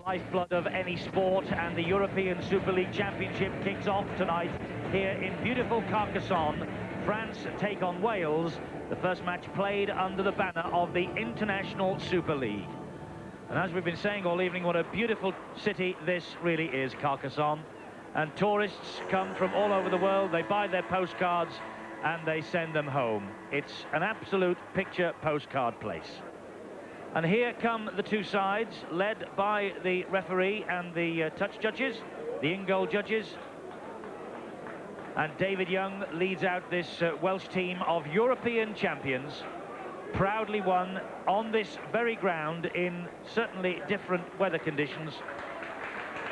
Lifeblood of any sport, and the European Super League Championship kicks off tonight here in beautiful Carcassonne. France take on Wales, the first match played under the banner of the International Super League. And as we've been saying all evening, what a beautiful city this really is, Carcassonne. And tourists come from all over the world, they buy their postcards and they send them home. It's an absolute picture postcard place. And here come the two sides, led by the referee and the touch judges, the in-goal judges. And David Young leads out this Welsh team of European champions, proudly won on this very ground in certainly different weather conditions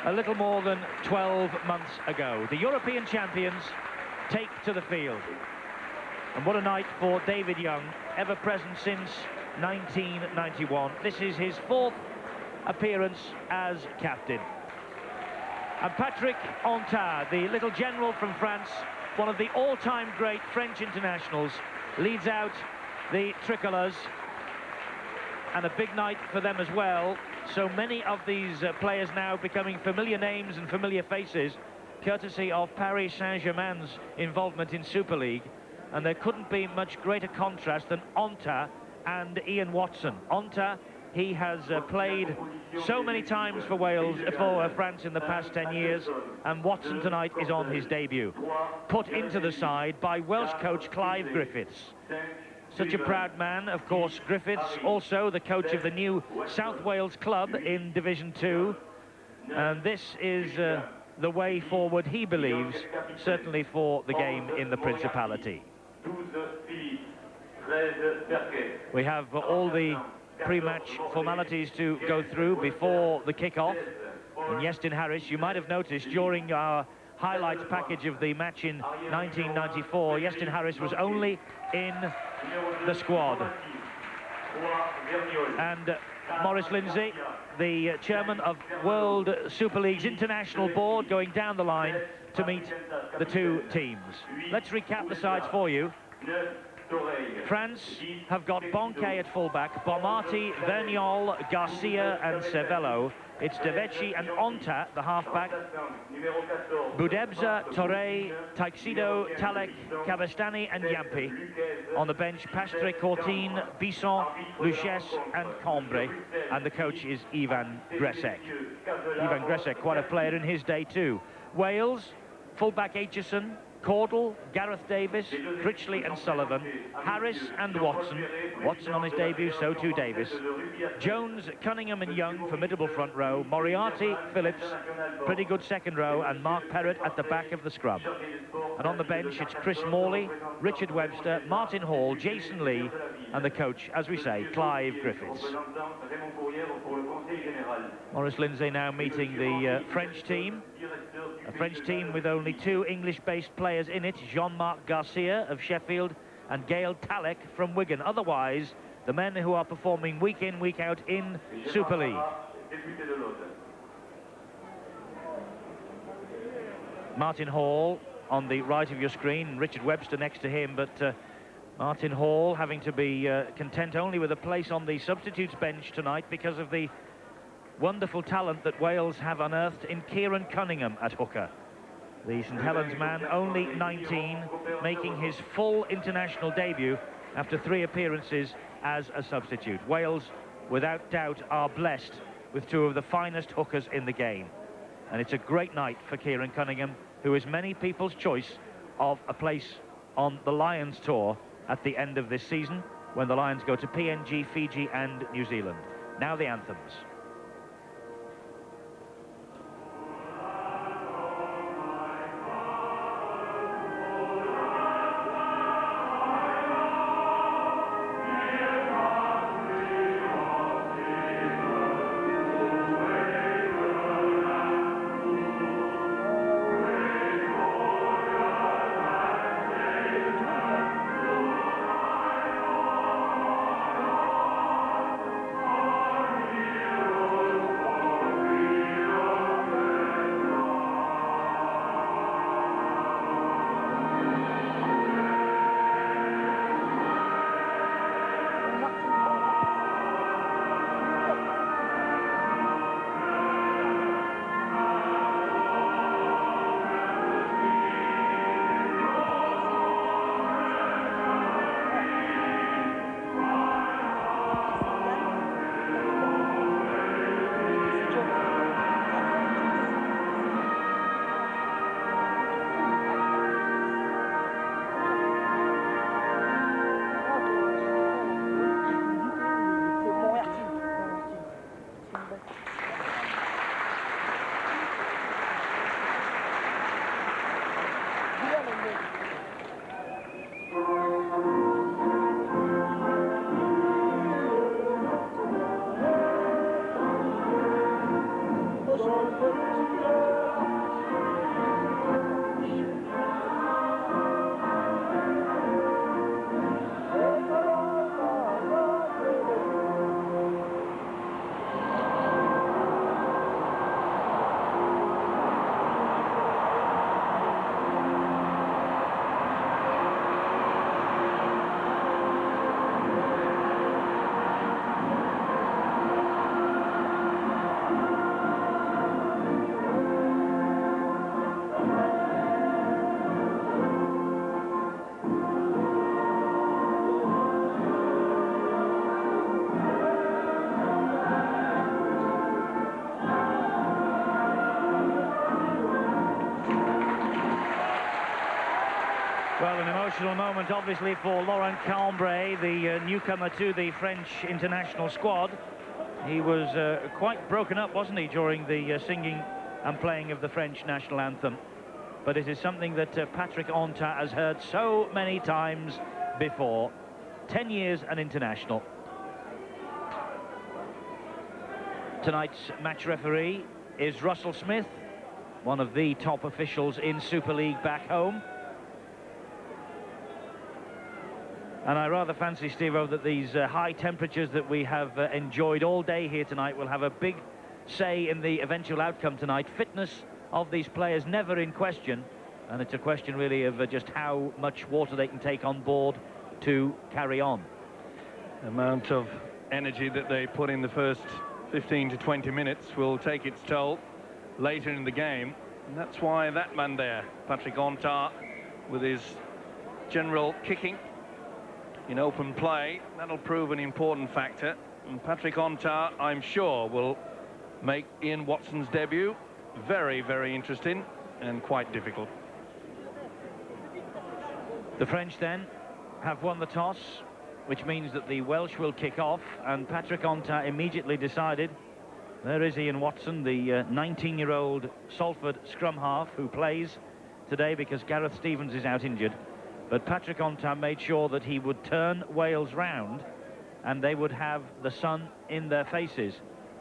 a little more than 12 months ago. The European champions take to the field. And what a night for David Young, ever present since 1991. This is his fourth appearance as captain. And Patrick Antard, the little general from France, one of the all-time great French internationals, leads out the tricolours. And a big night for them as well. So many of these players now becoming familiar names and familiar faces, courtesy of Paris Saint-Germain's involvement in Super League. And there couldn't be much greater contrast than Antard and Ian Watson. Antard, he has played so many times for Wales, for France in the past 10 years, and Watson tonight is on his debut. Put into the side by Welsh coach Clive Griffiths. Such a proud man, of course. Griffiths, also the coach of the new South Wales club in Division 2. And this is the way forward, he believes, certainly for the game in the Principality. We have all the pre-match formalities to go through before the kick-off. And Iestyn Harris, you might have noticed during our highlights package of the match in 1994, Iestyn Harris was only in the squad. And Maurice Lindsay, the chairman of World Super League's International Board, going down the line to meet the two teams. Let's recap the sides for you. France have got Bonquet at fullback, Bomarti, Verniol, Garcia and Cervello. It's Devechi and Antard, the halfback. Boudebza, Torre, Taixido, Talek, Cabestany and Yampi. On the bench, Pastre, Courtine, Bisson, Luches and Combre. And the coach is Ivan Gresek. Ivan Gresek, quite a player in his day too. Wales, fullback Aitchison, Caudle, Gareth Davis, Critchley and Sullivan, Harris and Watson. Watson on his debut, so too Davis. Jones, Cunningham and Young, formidable front row. Moriarty, Phillips, pretty good second row, and Mark Perrott at the back of the scrum. And on the bench, it's Chris Morley, Richard Webster, Martin Hall, Jason Lee, and the coach, as we say, Clive Griffiths. Maurice Lindsay now meeting the French team. A French team with only two English-based players in it, Jean-Marc Garcia of Sheffield and Gael Talek from Wigan. Otherwise, the men who are performing week in, week out in Super League. Martin Hall on the right of your screen, Richard Webster next to him, but Martin Hall having to be content only with a place on the substitutes bench tonight because of the wonderful talent that Wales have unearthed in Kieran Cunningham at hooker. The St Helens man, only 19, making his full international debut after 3 appearances as a substitute. Wales, without doubt, are blessed with 2 of the finest hookers in the game. And it's a great night for Kieran Cunningham, who is many people's choice of a place on the Lions tour at the end of this season, when the Lions go to PNG, Fiji and New Zealand. Now the anthems. Well, an emotional moment, obviously, for Laurent Cambrai, the newcomer to the French international squad. He was quite broken up, wasn't he, during the singing and playing of the French national anthem. But it is something that Patrick Onta has heard so many times before. 10 years an international. Tonight's match referee is Russell Smith, one of the top officials in Super League back home. And I rather fancy, Steve-O, that these high temperatures that we have enjoyed all day here tonight will have a big say in the eventual outcome tonight. Fitness of these players never in question, and it's a question really of just how much water they can take on board to carry on. The amount of energy that they put in the first 15 to 20 minutes will take its toll later in the game, and that's why that man there, Patrick Onta, with his general kicking in open play, that'll prove an important factor. And Patrick Onta, I'm sure, will make Ian Watson's debut very, very interesting and quite difficult. The French then have won the toss, which means that the Welsh will kick off, and Patrick Onta immediately decided, there is Ian Watson, the 19-year-old Salford scrum half who plays today because Gareth Stevens is out injured. But Patrick Onta made sure that he would turn Wales round and they would have the sun in their faces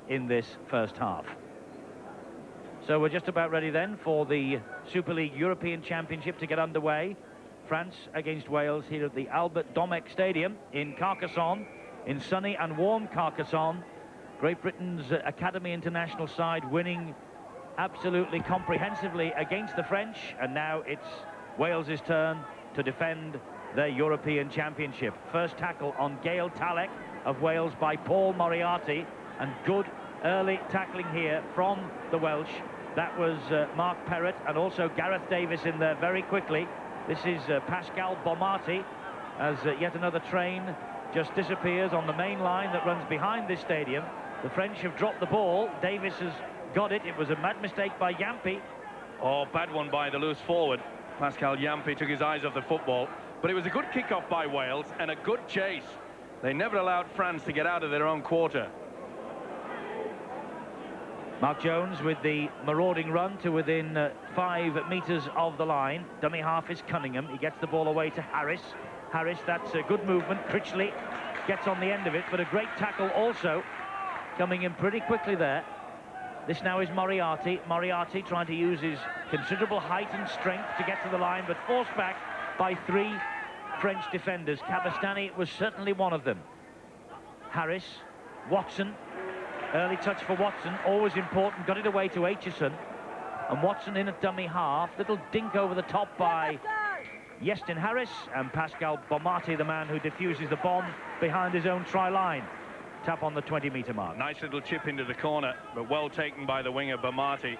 in this first half. So we're just about ready then for the Super League European Championship to get underway. France against Wales here at the Albert Domecq Stadium in Carcassonne, in sunny and warm Carcassonne. Great Britain's Academy International side winning absolutely comprehensively against the French, and now it's Wales's turn to defend their European Championship. First tackle on Gael Talek of Wales by Paul Moriarty, and good early tackling here from the Welsh. That was Mark Perrott and also Gareth Davis in there very quickly. This is Pascal Bomarty as yet another train just disappears on the main line that runs behind this stadium. The French have dropped the ball. Davis has got it. It was a mad mistake by Yampy. Oh, bad one by the loose forward. Pascal Yampy took his eyes off the football, but it was a good kick-off by Wales and a good chase. They never allowed France to get out of their own quarter. Mark Jones with the marauding run to within 5 metres of the line. Dummy half is Cunningham. He gets the ball away to Harris. Harris, that's a good movement. Critchley gets on the end of it, but a great tackle also coming in pretty quickly there. This now is Moriarty. Moriarty trying to use his considerable height and strength to get to the line, but forced back by 3 French defenders. Cabestany was certainly one of them. Harris, Watson, early touch for Watson, always important, got it away to Aitchison. And Watson in at dummy half, little dink over the top by Iestyn Harris, and Pascal Bomarty, the man who diffuses the bomb behind his own try line. Tap on the 20-metre mark. Nice little chip into the corner, but well taken by the winger Bomarty.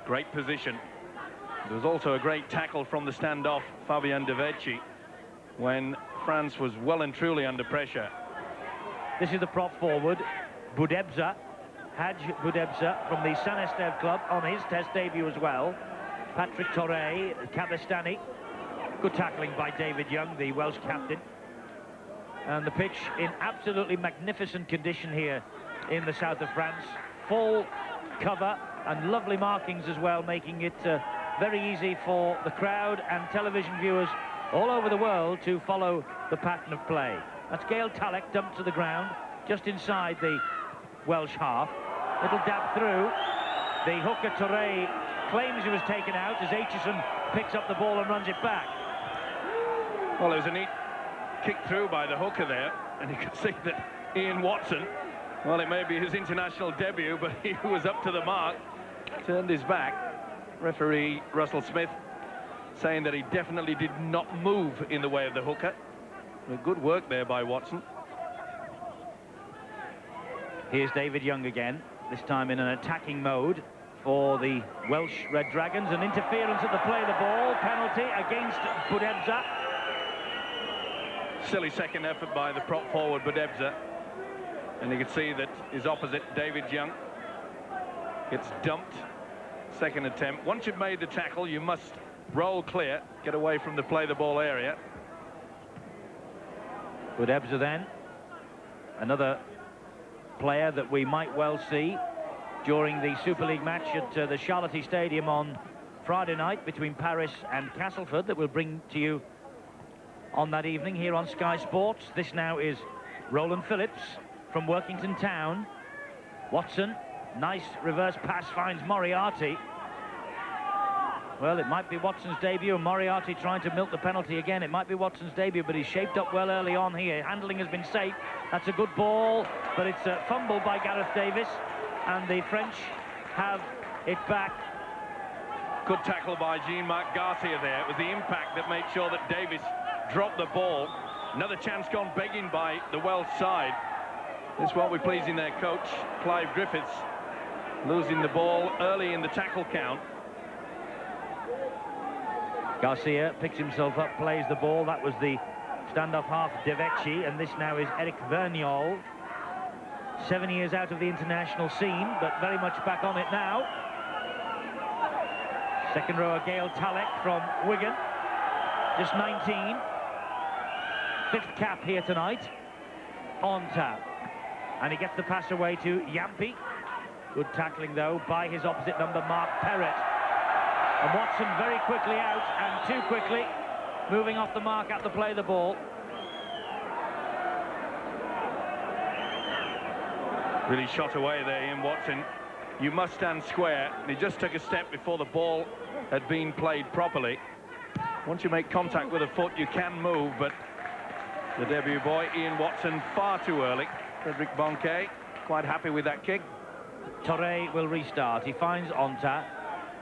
Great position. There was also a great tackle from the standoff Fabien Devedji when France was well and truly under pressure. This is the prop forward, Boudebza, Hadj Boudebza from the Saint-Estève club on his test debut as well. Patrick Torre, Cabestany. Good tackling by David Young, the Welsh captain. And the pitch in absolutely magnificent condition here in the south of France. Full cover and lovely markings as well, making it very easy for the crowd and television viewers all over the world to follow the pattern of play. That's Gael Talek dumped to the ground just inside the Welsh half. Little dab through, The hooker Touré claims he was taken out as Aitchison picks up the ball and runs it back. Well, there was a neat kick through by the hooker there, and you could see that Ian Watson, well, it may be his international debut, but he was up to the mark, turned his back. Referee Russell Smith saying that he definitely did not move in the way of the hooker. Good work there by Watson. Here's David Young again, this time in an attacking mode for the Welsh Red Dragons. An interference at the play of the ball, penalty against Budebza. Silly second effort by the prop forward Budebza. And you can see that his opposite, David Young, gets dumped. Second attempt. Once you've made the tackle, you must roll clear, get away from the play the ball area. Budebza then, another player that we might well see during the Super League match at the Charlotte Stadium on Friday night between Paris and Castleford, that we'll bring to you on that evening here on Sky Sports. This now is Roland Phillips from Workington Town. Watson, nice reverse pass, finds Moriarty. Well, it might be Watson's debut, and Moriarty trying to milk the penalty again. It might be Watson's debut, but he's shaped up well early on here. Handling has been safe. That's a good ball, but it's a fumble by Gareth Davis, and the French have it back. Good tackle by Jean-Marc Garcia there. It was the impact that made sure that Davis dropped the ball. Another chance gone begging by the Welsh side. This won't be pleasing their coach, Clive Griffiths, losing the ball early in the tackle count. Garcia picks himself up, plays the ball. That was the standoff half Devecchi, and this now is Eric Vergnol. 7 years out of the international scene, but very much back on it now. Second rower Gail Talek from Wigan, just 19. Fifth cap here tonight. On tap. And he gets the pass away to Yampi. Good tackling, though, by his opposite number, Mark Perrett. And Watson very quickly out, and too quickly, moving off the mark at the play of the ball. Really shot away there, Ian Watson. You must stand square. He just took a step before the ball had been played properly. Once you make contact with a foot, you can move, but the debut boy, Ian Watson, far too early. Frederick Bonquet, quite happy with that kick. Touré will restart. He finds Onta.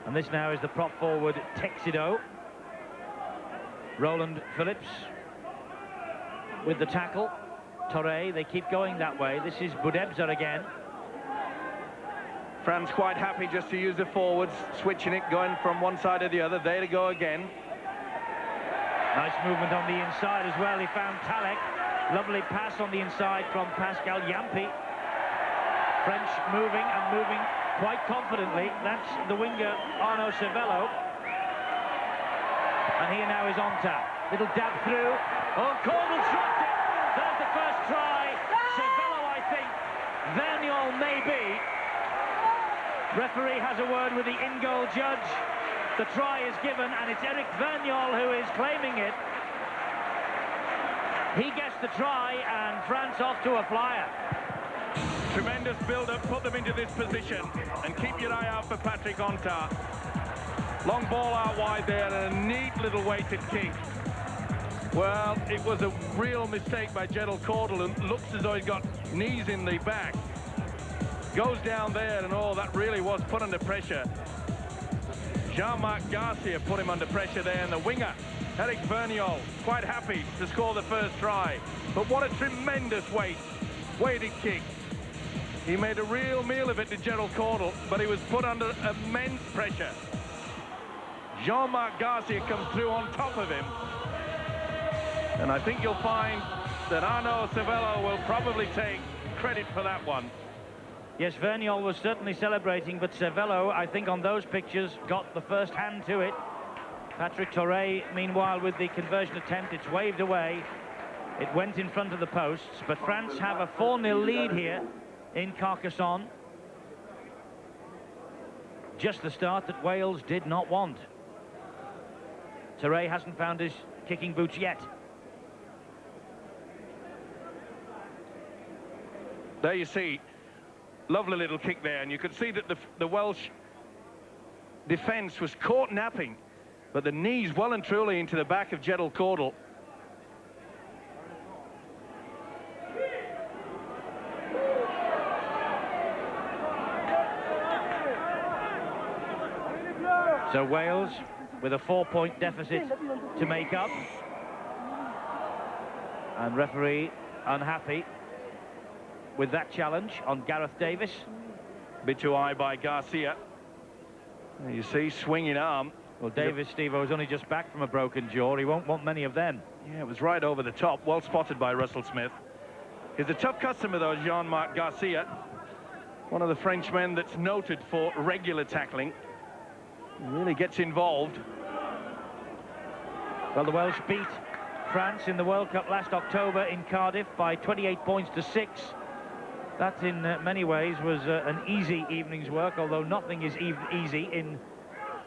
And this now is the prop forward Texido. Roland Phillips with the tackle. Touré, they keep going that way. This is Budebza again. France quite happy just to use the forwards, switching it, going from one side to the other. There to go again. Nice movement on the inside as well. He found Talek. Lovely pass on the inside from Pascal Yampi. French moving and moving quite confidently. That's the winger Arnaud Cervello. And here now is Onta. Little dab through. Oh, Caudle dropped it. There's the first try. Cervello, I think. Vergnol maybe. Referee has a word with the in-goal judge. The try is given, and it's Eric Vergnol who is claiming it. He gets the try, and France off to a flyer. Tremendous build-up, put them into this position, and keep your eye out for Patrick Onta. Long ball out wide there, and a neat little weighted kick. Well, it was a real mistake by Gerald Caudle, and looks as though he's got knees in the back. Goes down there, and oh, that really was put under pressure. Jean-Marc Garcia put him under pressure there, and the winger, Eric Vergnol, quite happy to score the first try. But what a tremendous weighted kick. He made a real meal of it to Gerald Caudle, but he was put under immense pressure. Jean-Marc Garcia comes through on top of him. And I think you'll find that Arnaud Cervello will probably take credit for that one. Yes, Vergnol was certainly celebrating, but Cervello, I think on those pictures, got the first hand to it. Patrick Touré, meanwhile, with the conversion attempt, it's waved away. It went in front of the posts, but France have a 4-0 lead here in Carcassonne. Just the start that Wales did not want. Touré hasn't found his kicking boots yet. There you see, lovely little kick there, and you could see that the Welsh defence was caught napping, but the knees well and truly into the back of Jedel Caudle. So Wales with a 4-point deficit to make up. And referee unhappy with that challenge on Gareth Davis. Bit too high by Garcia. You see, swinging arm. Well, Davis, Steve-O, is only just back from a broken jaw. He won't want many of them. Yeah, it was right over the top. Well spotted by Russell Smith. He's a tough customer, though, Jean-Marc Garcia. One of the Frenchmen that's noted for regular tackling. He really gets involved. Well, the Welsh beat France in the World Cup last October in Cardiff by 28 points to 6. That, in many ways, was an easy evening's work, although nothing is easy in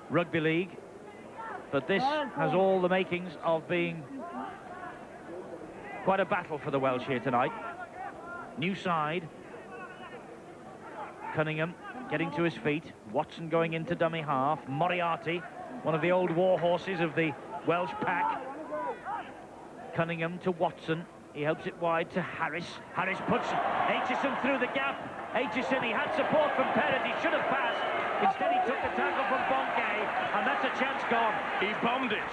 rugby league. But this has all the makings of being quite a battle for the Welsh here tonight. New side. Cunningham getting to his feet. Watson going into dummy half. Moriarty, one of the old war horses of the Welsh pack. Cunningham to Watson. He helps it wide to Harris. Harris puts Aitchison through the gap. Aitchison, he had support from Perrott. He should have passed. Instead, he took the tackle from Bonke, and that's a chance gone. He bombed it.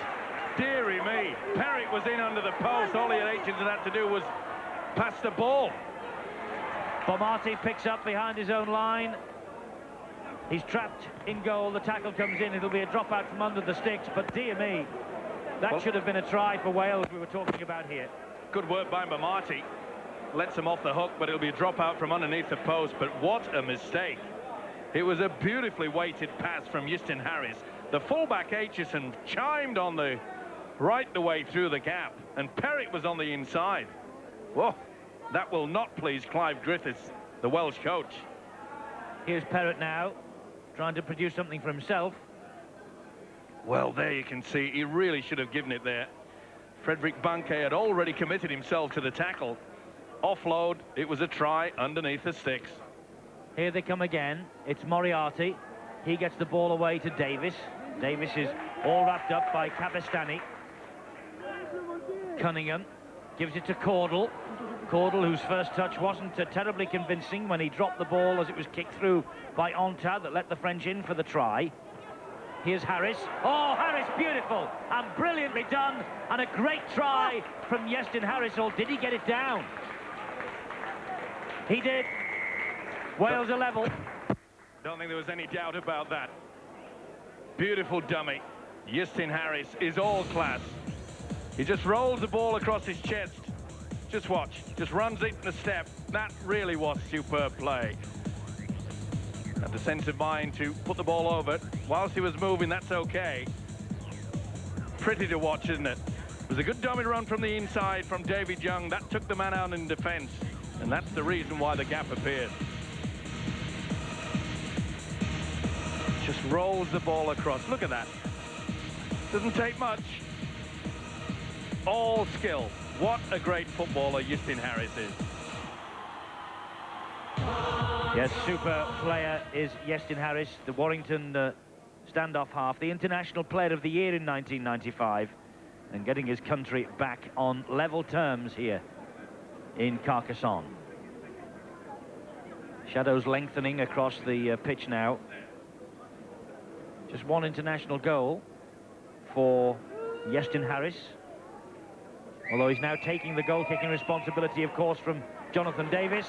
Deary me. Perrott was in under the post. All he had Aitchison had to do was pass the ball. Bomarty picks up behind his own line. He's trapped in goal. The tackle comes in. It'll be a drop out from under the sticks, but dear me, that should have been a try for Wales we were talking about here. Good work by Bomarty. Lets him off the hook, but it'll be a drop out from underneath the post. But what a mistake. It was a beautifully weighted pass from Iestyn Harris. The fullback Aitchison chimed on the right the way through the gap, and Perrott was on the inside. Whoa, that will not please Clive Griffiths, the Welsh coach. Here's Perrott now, trying to produce something for himself. Well, there you can see, he really should have given it there. Frederick Bonke had already committed himself to the tackle. Offload, it was a try underneath the sticks. Here they come again. It's Moriarty. He gets the ball away to Davis. Davis is all wrapped up by Cabestany. Cunningham gives it to Caudle. Caudle, whose first touch wasn't terribly convincing when he dropped the ball as it was kicked through by Onta that let the French in for the try. Here's Harris. Oh, Harris, beautiful and brilliantly done, and a great try from Iestyn Harris. Or did he get it down? He did. Wales are level. Don't think there was any doubt about that. Beautiful dummy. Iestyn Harris is all class. He just rolls the ball across his chest. Just watch. Just runs it in a step. That really was superb play. Had the sense of mind to put the ball over. Whilst he was moving, that's okay. Pretty to watch, isn't it? It was a good dummy run from the inside from David Young. That took the man out in defence. And that's the reason why the gap appeared. Just rolls the ball across. Look at that. Doesn't take much. All skill. What a great footballer Iestyn Harris is. Yes, super player is Iestyn Harris, the Warrington standoff half, the International Player of the Year in 1995, and getting his country back on level terms here in Carcassonne. Shadows lengthening across the pitch now. Just one international goal for Iestyn Harris, although he's now taking the goal-kicking responsibility, of course, from Jonathan Davis,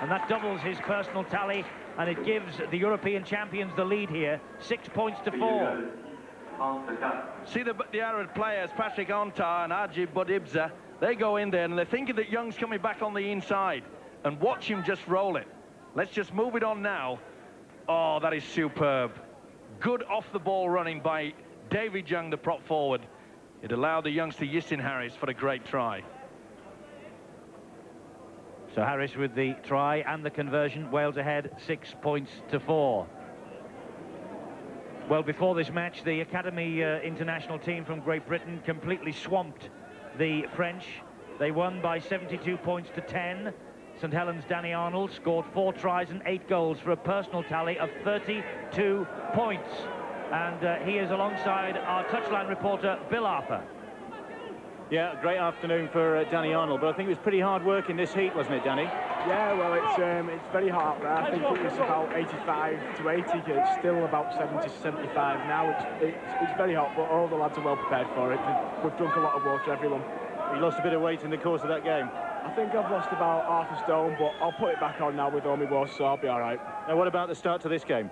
and that doubles his personal tally, and it gives the European champions the lead here, 6 points to 4. See the Arab players, Patrick Onta and Ajib Bodibza, they go in there and they're thinking that Young's coming back on the inside, and watch him just roll it. Let's just move it on now. Oh, that is superb. Good off-the-ball running by David Young, the prop forward. It allowed the youngster Iestyn Harris for a great try. So Harris with the try and the conversion, Wales ahead 6 points to 4. Well, before this match, the Academy international team from Great Britain completely swamped the French. They won by 72 points to 10. St Helens' Danny Arnold scored 4 tries and 8 goals for a personal tally of 32 points. And he is alongside our touchline reporter, Bill Arthur. Yeah, great afternoon for Danny Arnold, but I think it was pretty hard work in this heat, wasn't it, Danny? Yeah, well, it's very hot out there. I think it was about 85 to 80. It's still about 70 to 75 now. It's very hot, but all the lads are well prepared for it. We've drunk a lot of water, everyone. You lost a bit of weight in the course of that game. I think I've lost about half a stone, but I'll put it back on now with all my water, so I'll be all right. Now, what about the start to this game?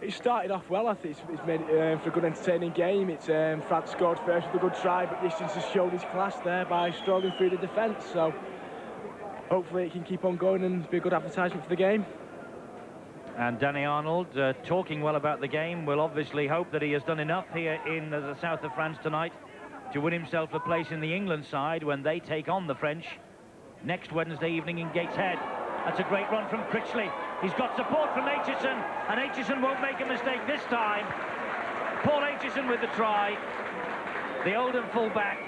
It started off well. I think it's made it for a good entertaining game. France scored first with a good try, but Distance has showed his class there by strolling through the defence. So hopefully it can keep on going and be a good advertisement for the game. And Danny Arnold, talking well about the game, will obviously hope that he has done enough here in the south of France tonight to win himself a place in the England side when they take on the French next Wednesday evening in Gateshead. That's a great run from Critchley. He's got support from Aitchison, and Aitchison won't make a mistake this time. Paul Aitchison with the try. The Oldham full-back.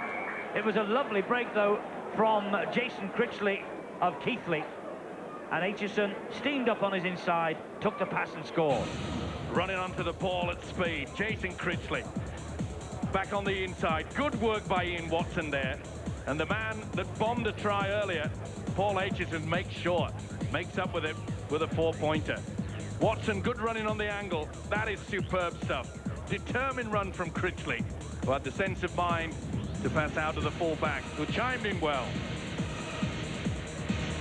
It was a lovely break, though, from Jason Critchley of Keighley. And Aitchison steamed up on his inside, took the pass and scored. Running onto the ball at speed, Jason Critchley. Back on the inside. Good work by Ian Watson there. And the man that bombed a try earlier, Paul Aitchison, makes up with it with a four-pointer. Watson, good running on the angle. That is superb stuff. Determined run from Critchley, who had the sense of mind to pass out to the full-back, who chimed in well.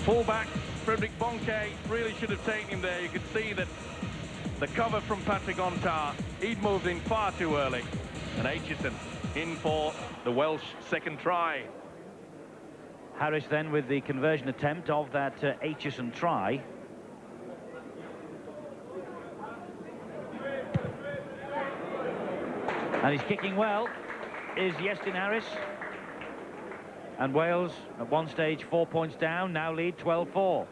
Full-back, Frederick Bonquet, really should have taken him there. You could see that the cover from Patrick Ontard, he'd moved in far too early. And Aitchison in for the Welsh second try. Harris then with the conversion attempt of that Aitchison try. And he's kicking well, is Iestyn Harris. And Wales, at one stage, 4 points down, now lead 12-4.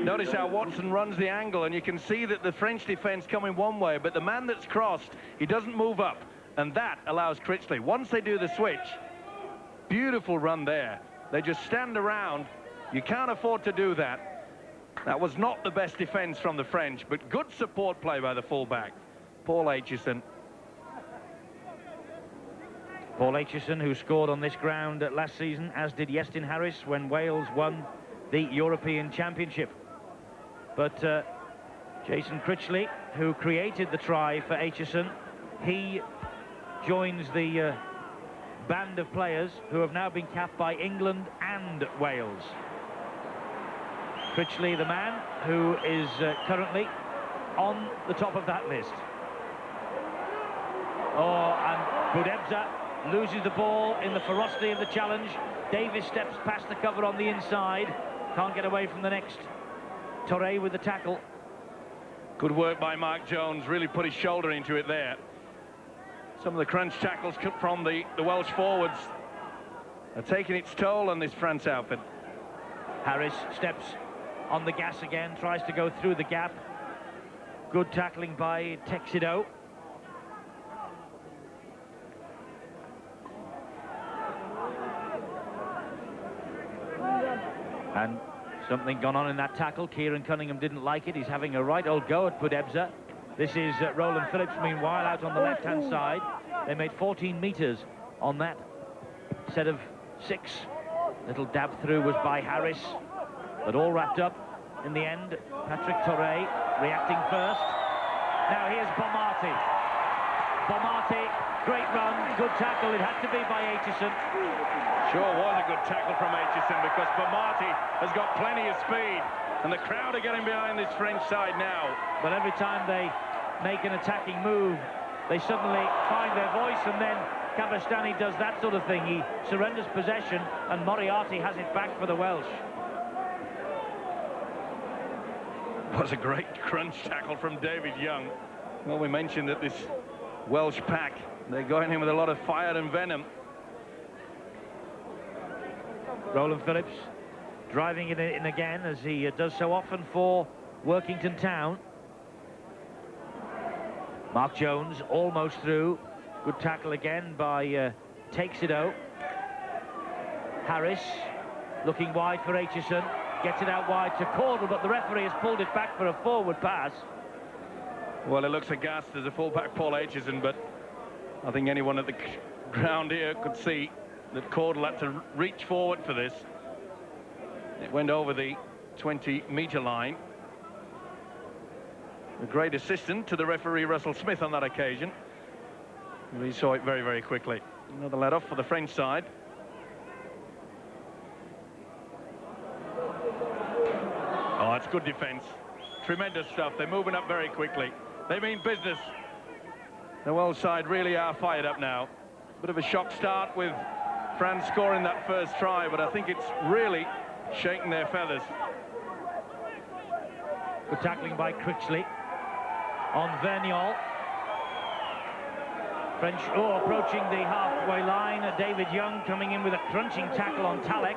Notice how Watson runs the angle, and you can see that the French defence coming one way, but the man that's crossed, he doesn't move up, and that allows Critchley. Once they do the switch, beautiful run there. They just stand around. You can't afford to do that. That was not the best defence from the French, but good support play by the fullback, Paul Aitchison. Paul Aitchison, who scored on this ground last season, as did Iestyn Harris when Wales won the European Championship. But Jason Critchley, who created the try for Aitchison, he joins the band of players who have now been capped by England and Wales. Critchley, the man who is currently on the top of that list. Oh, and Boudebza loses the ball in the ferocity of the challenge. Davis steps past the cover on the inside. Can't get away from the next. Touré with the tackle. Good work by Mark Jones, really put his shoulder into it there. Some of the crunch tackles from the Welsh forwards are taking its toll on this France outfit. Harris steps on the gas again, tries to go through the gap. Good tackling by Texido. And something gone on in that tackle. Kieran Cunningham didn't like it. He's having a right old go at Boudebza. This is Roland Phillips, meanwhile, out on the left-hand side. They made 14 metres on that set of 6. Little dab through was by Harris, but all wrapped up in the end. Patrick Touré reacting first. Now here's Bomarty. Bomarty, great run, good tackle. It had to be by Aitchison. Sure was a good tackle from Aitchison, because Bomarty has got plenty of speed, and the crowd are getting behind this French side now. But every time they make an attacking move, they suddenly find their voice, and then Cabestany does that sort of thing. He surrenders possession, and Moriarty has it back for the Welsh. Was a great crunch tackle from David Young. Well, we mentioned that this Welsh pack, they're going in with a lot of fire and venom. Roland Phillips driving it in again, as he does so often for Workington Town. Mark Jones almost through. Good tackle again by Texido. Harris looking wide for Aitchison. Gets it out wide to Caudle, but the referee has pulled it back for a forward pass. Well, it looks aghast as a fullback, Paul Aitchison, but I think anyone at the ground here could see that Caudle had to reach forward for this. It went over the 20-metre line. A great assistant to the referee, Russell Smith, on that occasion. We saw it very, very quickly. Another let-off for the French side. Oh, that's good defence. Tremendous stuff. They're moving up very quickly. They mean business. The Welsh side really are fired up now. Bit of a shock start with France scoring that first try, but I think it's really shaking their feathers. Good tackling by Critchley on Verniol. French approaching the halfway line. David Young coming in with a crunching tackle on Talek.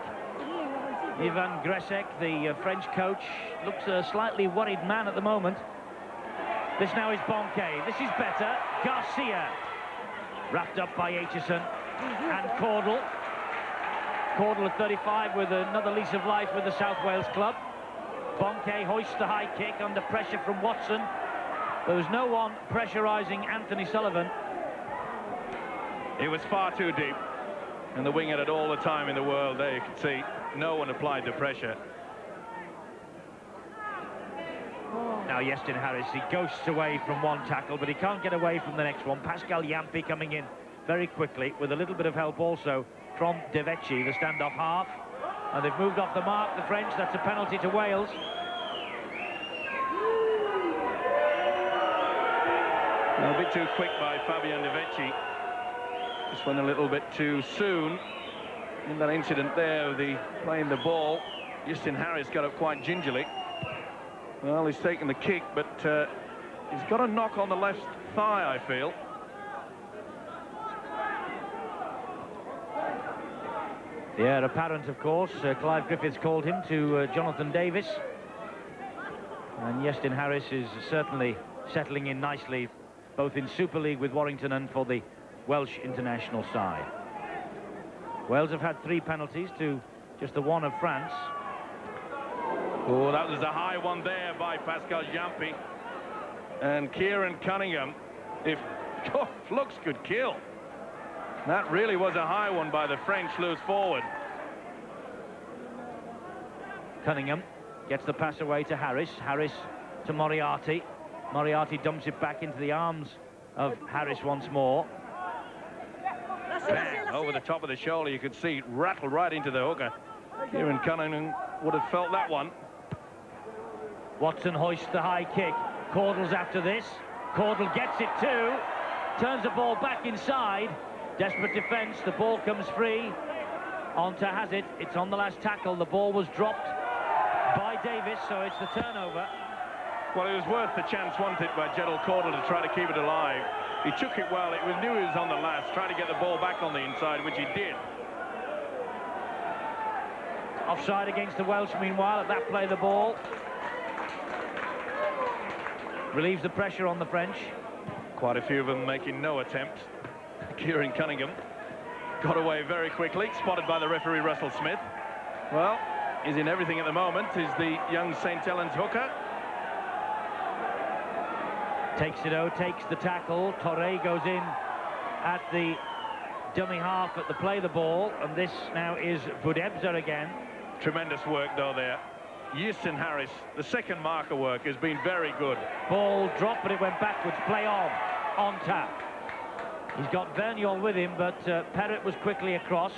Ivan Gresek, the French coach, looks a slightly worried man at the moment. This now is Bonquet. This is better. Garcia wrapped up by Aitchison and Caudle. Caudle at 35 with another lease of life with the South Wales club. Bonquet hoists the high kick under pressure from Watson. There was no one pressurising Anthony Sullivan. It was far too deep, and the wing had it all the time in the world. There you can see no one applied the pressure. Now Iestyn Harris, he ghosts away from one tackle, but he can't get away from the next one. Pascal Yampi coming in very quickly with a little bit of help also from De Vecchi, the standoff half. And they've moved off the mark, the French. That's a penalty to Wales. A bit too quick by Fabien De Vecchi. Just went a little bit too soon in that incident there of the playing the ball. Iestyn Harris got up quite gingerly. Well, he's taken the kick, but he's got a knock on the left thigh, I feel. The heir apparent, of course. Clive Griffiths called him to Jonathan Davis. And Iestyn Harris is certainly settling in nicely, both in Super League with Warrington and for the Welsh international side. Wales have had 3 penalties to just the one of France. Oh, that was a high one there by Pascal Yampi. And Kieran Cunningham, if looks could kill. That really was a high one by the French, loose forward. Cunningham gets the pass away to Harris. Harris to Moriarty. Moriarty dumps it back into the arms of Harris once more. Bang, over the top of the shoulder, you could see it rattle right into the hooker. Kieran Cunningham would have felt that one. Watson hoists the high kick. Caudle's after this. Caudle gets it too. Turns the ball back inside. Desperate defence. The ball comes free. Onta has it. It's on the last tackle. The ball was dropped by Davis, so it's the turnover. Well, it was worth the chance, wasn't it, by Gerald Caudle to try to keep it alive. He took it well. It was knew he was on the last, trying to get the ball back on the inside, which he did. Offside against the Welsh, meanwhile, at that play the ball. Relieves the pressure on the French. Quite a few of them making no attempt. Kieran Cunningham got away very quickly, spotted by the referee Russell Smith. Well, he's in everything at the moment, is the young St. Helens hooker. Takes the tackle. Torre goes in at the dummy half at the play the ball, and this now is Budebza again. Tremendous work though there. Iestyn Harris, the second marker work has been very good. Ball dropped, but it went backwards. Play on tap. He's got Verniol with him, but Perrott was quickly across.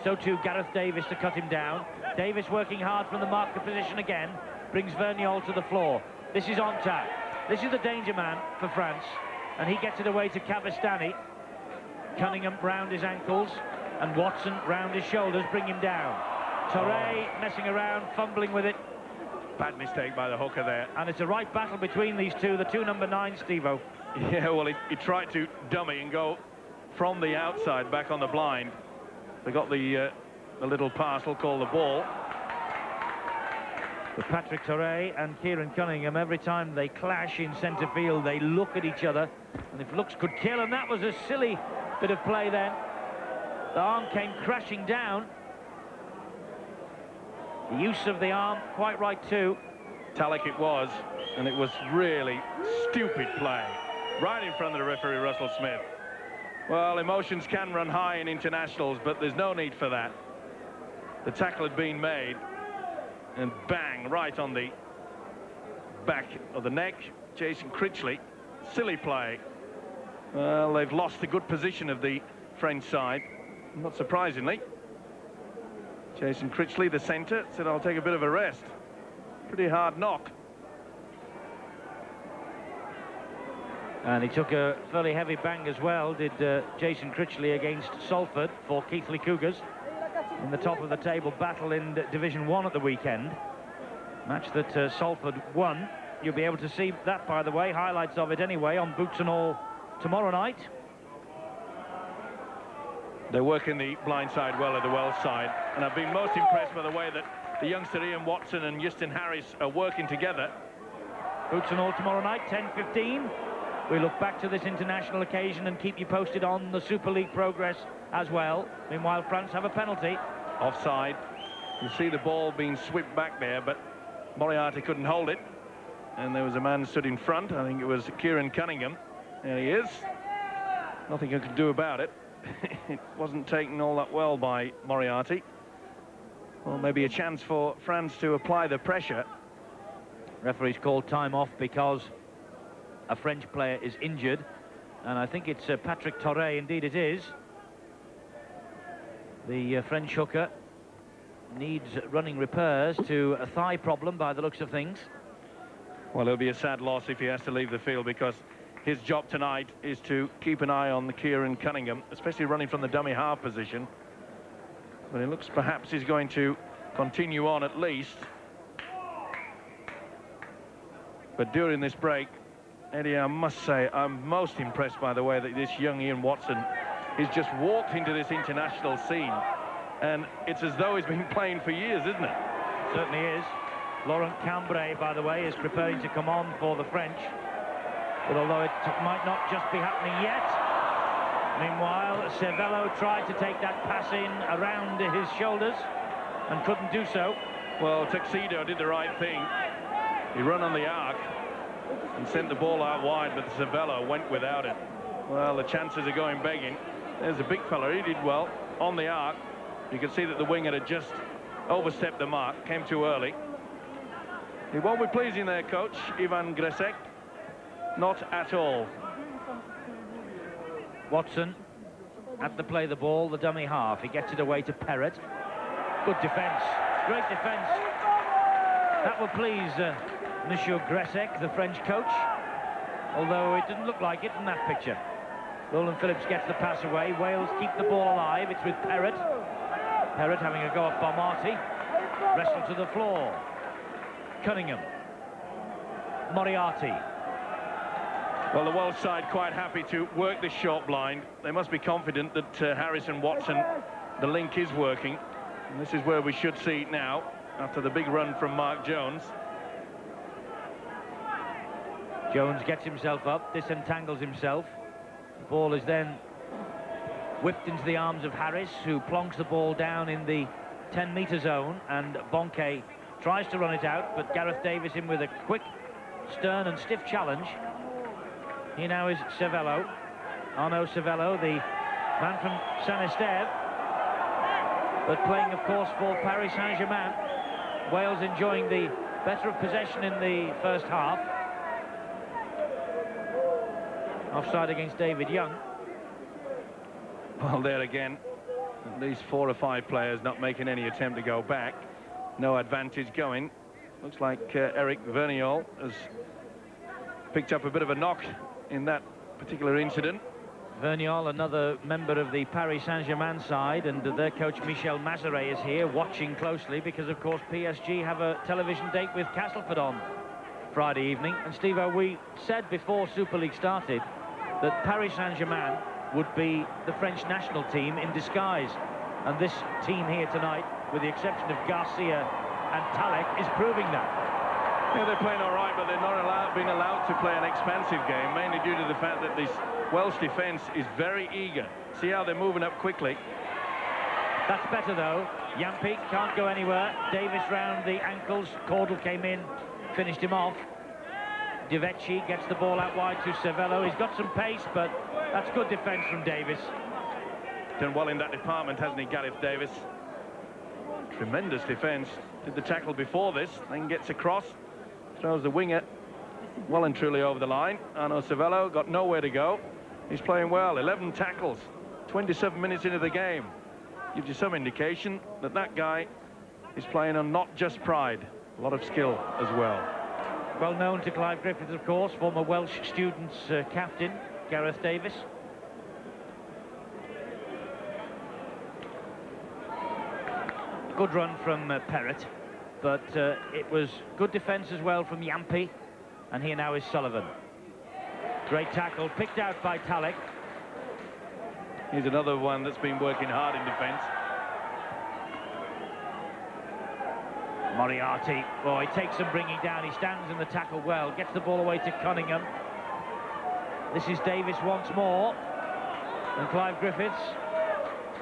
So too Gareth Davis to cut him down. Davis working hard from the marker position again. Brings Verniol to the floor. This is on tap. This is the danger man for France. And he gets it away to Cavestany. Cunningham round his ankles. And Watson round his shoulders, bring him down. Torre messing around, fumbling with it. Bad mistake by the hooker there. And it's a right battle between these two, the two number 9, Steve-O. Yeah, well, he tried to dummy and go from the outside back on the blind. They got the little parcel called the ball. But Patrick Torre and Kieran Cunningham, every time they clash in centre field, they look at each other. And if looks could kill, and that was a silly bit of play then. The arm came crashing down. The use of the arm, quite right too. Talek it was, and it was really stupid play right in front of the referee, Russell Smith. Well, emotions can run high in internationals, but there's no need for that. The tackle had been made, and bang, right on the back of the neck. Jason Critchley, silly play. Well, they've lost the good position of the French side, not surprisingly. Jason Critchley, the centre, said, I'll take a bit of a rest. Pretty hard knock. And he took a fairly heavy bang as well, did Jason Critchley, against Salford for Keighley Cougars in the top of the table battle in Division 1 at the weekend. Match that Salford won. You'll be able to see that, by the way, highlights of it anyway, on Boots and All tomorrow night. They're working the blind side well at the Wells side, and I've been most impressed by the way that the youngster Ian Watson and Justin Harris are working together. Boots and All tomorrow night, 10:15. We look back to this international occasion and keep you posted on the Super League progress as well. Meanwhile, France have a penalty. Offside. You see the ball being swept back there, but Moriarty couldn't hold it. And there was a man stood in front. I think it was Kieran Cunningham. There he is. Nothing I could do about it. It wasn't taken all that well by Moriarty. Well, maybe a chance for France to apply the pressure. Referee's called time off because a French player is injured, and I think it's Patrick Torre. Indeed it is. The French hooker needs running repairs to a thigh problem by the looks of things. Well, it'll be a sad loss if he has to leave the field, because his job tonight is to keep an eye on the Kieran Cunningham, especially running from the dummy half position. But it looks perhaps he's going to continue on at least. But during this break, Eddie, I must say, I'm most impressed by the way that this young Ian Watson has just walked into this international scene. And it's as though he's been playing for years, isn't it? Certainly is. Laurent Cambrai, by the way, is preparing to come on for the French. But although it might not just be happening yet. Meanwhile, Cervello tried to take that pass in around his shoulders and couldn't do so. Well, Tuxedo did the right thing. He ran on the arc and sent the ball out wide, but Cervello went without it. Well, the chances are going begging. There's a big fella. He did well on the arc. You can see that the winger had just overstepped the mark, came too early. He won't be pleasing there, coach, Ivan Gresek. Not at all. Watson had to play the ball, the dummy half. He gets it away to Perrett. Good defence. Great defence. That will please Monsieur Gresek, the French coach. Although it didn't look like it in that picture. Roland Phillips gets the pass away. Wales keep the ball alive. It's with Perrett. Perrett having a go at Bomarty. Wrestled to the floor. Cunningham. Moriarty. Well, the Welsh side quite happy to work this short blind. They must be confident that Harris and Watson, the link is working. And this is where we should see it now, after the big run from Mark Jones. Jones gets himself up, disentangles himself. The ball is then whipped into the arms of Harris, who plonks the ball down in the 10-metre zone, and Bonke tries to run it out, but Gareth Davis in with a quick, stern and stiff challenge. Here now is Cervello. Arnaud Cervello, the man from Saint-Estève, but playing, of course, for Paris Saint-Germain. Wales enjoying the better of possession in the first half. Offside against David Young. Well, there again, at least 4 or 5 players not making any attempt to go back. No advantage going. Looks like Eric Verniol has picked up a bit of a knock in that particular incident. Verniol, another member of the Paris Saint-Germain side, and their coach Michel Mazeret is here watching closely because, of course, PSG have a television date with Castleford on Friday evening. And Steve-O, we said before Super League started that Paris Saint-Germain would be the French national team in disguise. And this team here tonight, with the exception of Garcia and Talek, is proving that. Yeah, they're playing all right, but they're not being allowed to play an expansive game, mainly due to the fact that this Welsh defence is very eager. See how they're moving up quickly. That's better, though. Yampik can't go anywhere. Davis round the ankles. Caudle came in finished him off. Diveci gets the ball out wide to Cervello. He's got some pace, but that's good defence from Davis. Done well in that department, hasn't he, Gareth Davis? Tremendous defence. Did the tackle before this, then gets across, throws the winger well and truly over the line. Arnaud Cervello got nowhere to go. He's playing well, 11 tackles, 27 minutes into the game. Gives you some indication that that guy is playing on not just pride, a lot of skill as well. Well known to Clive Griffiths, of course, former Welsh students captain, Gareth Davis. Good run from Perrott, but it was good defence as well from Yampi, and here now is Sullivan. Great tackle, picked out by Talek. He's another one that's been working hard in defence. Moriarty, oh, he takes some bringing down. He stands in the tackle well, gets the ball away to Cunningham. This is Davis once more, and Clive Griffiths,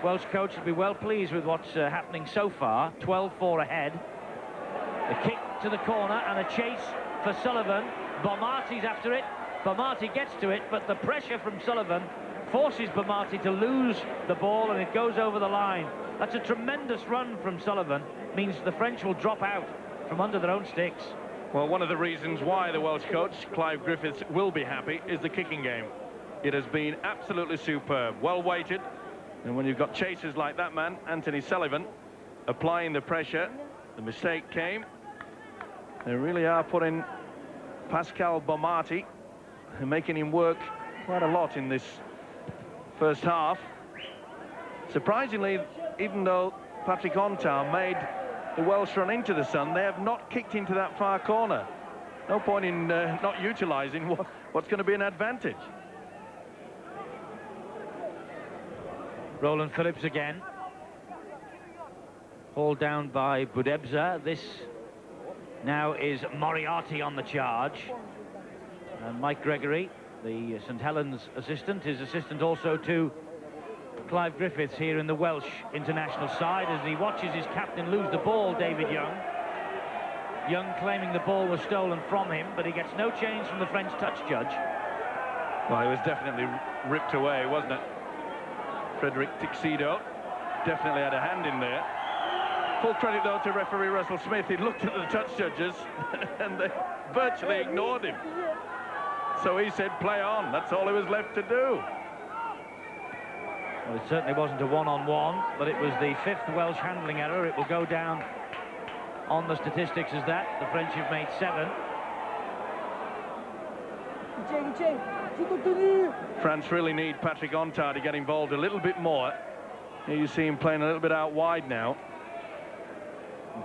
Welsh coach, will be well pleased with what's happening so far. 12-4 ahead. A kick to the corner and a chase for Sullivan. Bomarti's after it. Bomarti gets to it, but the pressure from Sullivan forces Bomarti to lose the ball, and it goes over the line. That's a tremendous run from Sullivan. Means the French will drop out from under their own sticks. Well, one of the reasons why the Welsh coach, Clive Griffiths, will be happy is the kicking game. It has been absolutely superb, well weighted. And when you've got chasers like that man, Anthony Sullivan, applying the pressure, the mistake came. They really are putting Pascal Bomarti and making him work quite a lot in this first half. Surprisingly, even though Patrick Ontard made the Welsh run into the sun, they have not kicked into that far corner. No point in not utilising what's going to be an advantage. Roland Phillips again. Hauled down by Budebza. This now is Moriarty on the charge. And Mike Gregory, the St Helens assistant, is assistant also to Clive Griffiths here in the Welsh international side as he watches his captain lose the ball, David Young. Young claiming the ball was stolen from him, but he gets no change from the French touch judge. Well, it was definitely ripped away, wasn't it? Frederick Tixido definitely had a hand in there. Full credit, though, to referee Russell Smith. He looked at the touch judges and they virtually ignored him. So he said, play on. That's all he was left to do. Well, it certainly wasn't a one-on-one, but it was the fifth Welsh handling error. It will go down on the statistics as that. The French have made 7. France really need Patrick Ontard to get involved a little bit more. Here you see him playing a little bit out wide now.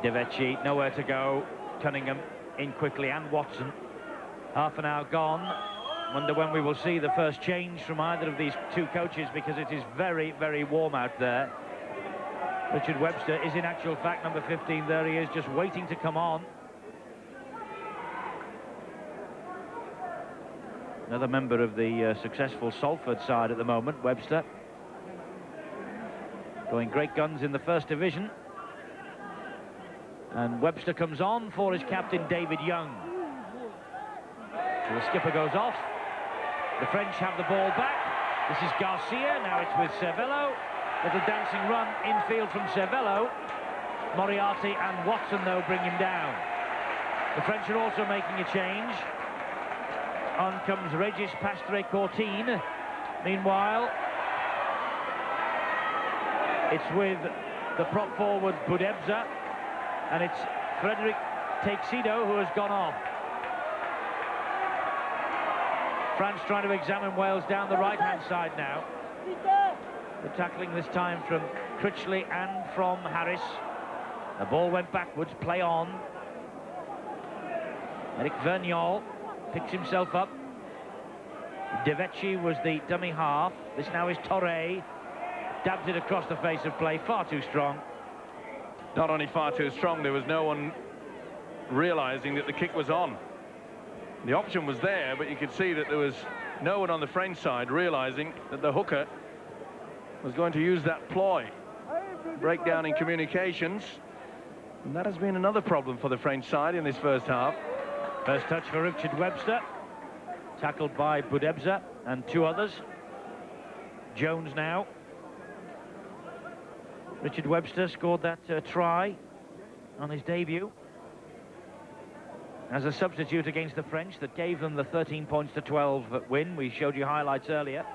Diveci, nowhere to go. Cunningham in quickly, and Watson. Half an hour gone. Wonder when we will see the first change from either of these two coaches, because it is very, very warm out there. Richard Webster is in actual fact number 15. There he is, just waiting to come on. Another member of the successful Salford side at the moment, Webster. Going great guns in the first division. And Webster comes on for his captain, David Young. So the skipper goes off. The French have the ball back. This is Garcia. Now it's with Cervello. Little dancing run infield from Cervello. Moriarty and Watson, though, bring him down. The French are also making a change. On comes Regis Pastre-Courtine. Meanwhile, it's with the prop forward Budebza, and it's Frederick Tixido who has gone off. France trying to examine Wales down the right-hand side now. The tackling this time from Critchley and from Harris. The ball went backwards, play on. Eric Vergnol picks himself up. Diveci was the dummy half. This now is Torre. Dabs it across the face of play, far too strong. Not only far too strong, there was no one realising that the kick was on. The option was there, but you could see that there was no one on the French side realising that the hooker was going to use that ploy. Breakdown in communications. And that has been another problem for the French side in this first half. First touch for Richard Webster, tackled by Budebza and two others. Jones now. Richard Webster scored that try on his debut as a substitute against the French that gave them the 13 points to 12 win. We showed you highlights earlier.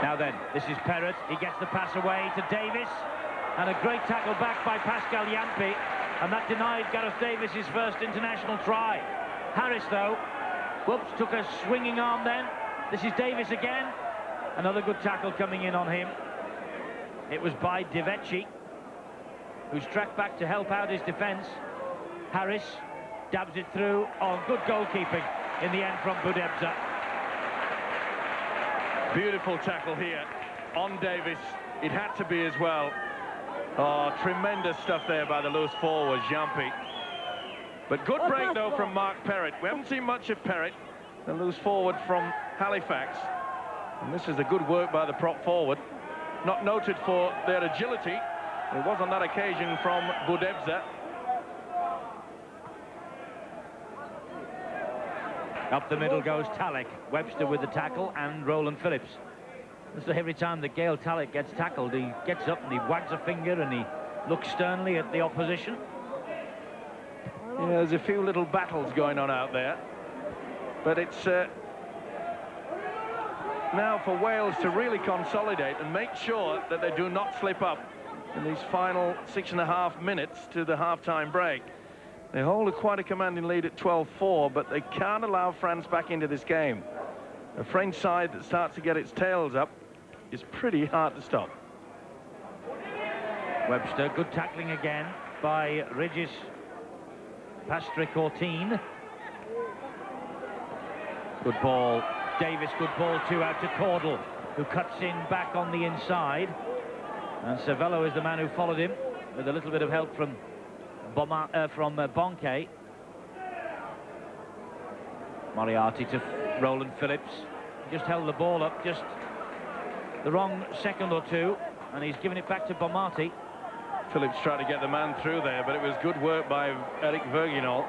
Now then, this is Perrott. He gets the pass away to Davis, and a great tackle back by Pascal Yampi, and that denied Gareth Davis his first international try. Harris, though, whoops, took a swinging arm then. This is Davis again. Another good tackle coming in on him. It was by Diveci, who's tracked back to help out his defence. Harris dabs it through. Oh, good goalkeeping in the end from Budebza. Beautiful tackle here on Davis. It had to be as well. Oh, tremendous stuff there by the loose forward, Yampi. But good break, though, from Mark Perrott. We haven't seen much of Perrott, the loose forward from Halifax. And this is a good work by the prop forward. Not noted for their agility. It was on that occasion from Budebza. Up the middle goes Talek. Webster with the tackle and Roland Phillips. So every time that Gail Talek gets tackled, he gets up and he wags a finger and he looks sternly at the opposition. Yeah, there's a few little battles going on out there. But it's now for Wales to really consolidate and make sure that they do not slip up in these final 6.5 minutes to the half-time break. They hold quite a commanding lead at 12-4, but they can't allow France back into this game. A French side that starts to get its tails up is pretty hard to stop. Webster, good tackling again by Regis Pastricortine. Good ball. Davis, good ball too, out to Caudle, who cuts in back on the inside. And Cervello is the man who followed him with a little bit of help from Bonke. Moriarty to Roland Phillips. Just held the ball up just the wrong second or two, and he's given it back to Bonmati. Phillips tried to get the man through there, but it was good work by Eric Verginol.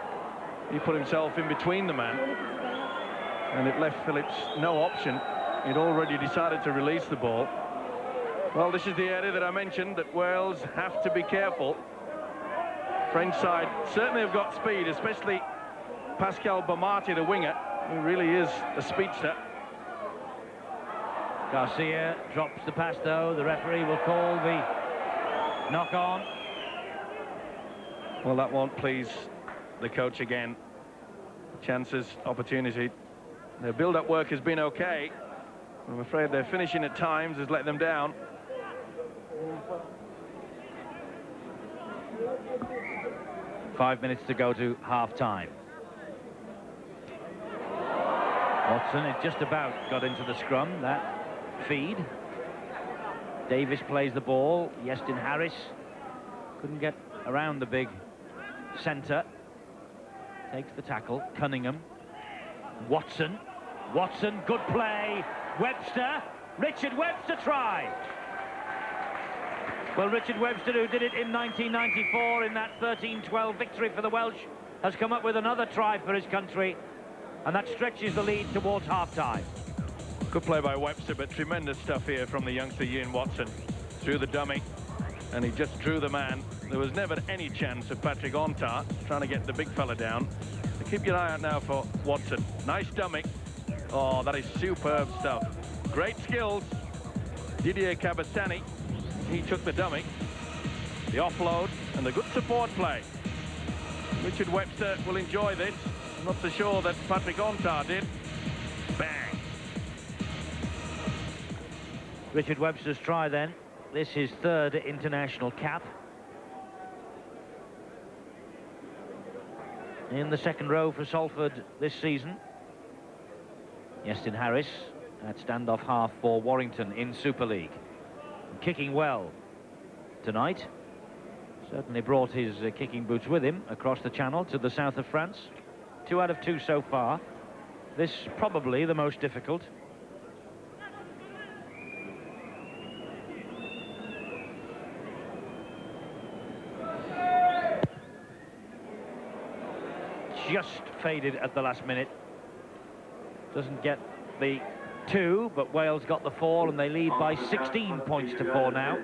He put himself in between the man, and it left Phillips no option. He'd already decided to release the ball. Well, this is the area that I mentioned that Wales have to be careful. French side certainly have got speed, especially Pascal Bonmati, the winger, who really is a speedster. Garcia drops the pass, though. The referee will call the knock on. Well, that won't please the coach again. Chances, opportunity. Their build-up work has been okay. I'm afraid their finishing at times has let them down. Five minutes to go to half-time. Watson, it just about got into the scrum, that feed. Davis plays the ball. Iestyn Harris couldn't get around the big centre. Takes the tackle. Cunningham. Watson. Watson, good play. Webster. Richard Webster try. Well, Richard Webster, who did it in 1994 in that 13-12 victory for the Welsh, has come up with another try for his country, and that stretches the lead towards half-time. Good play by Webster, but tremendous stuff here from the youngster Ian Watson. Through the dummy, and he just drew the man. There was never any chance of Patrick Ontart trying to get the big fella down. So keep your eye out now for Watson. Nice dummy. Oh, that is superb stuff. Great skills. Didier Cabastany, he took the dummy. The offload and the good support play. Richard Webster will enjoy this. I'm not so sure that Patrick Ontart did. Bang. Richard Webster's try then. This is third international cap. In the second row for Salford this season. Iestyn Harris at standoff half for Warrington in Super League. Kicking well tonight. Certainly brought his kicking boots with him across the channel to the south of France. 2 out of 2 so far. This probably the most difficult. just faded at the last minute. Doesn't get the 2, but Wales got the 4, and they lead by 16 points to 4 now.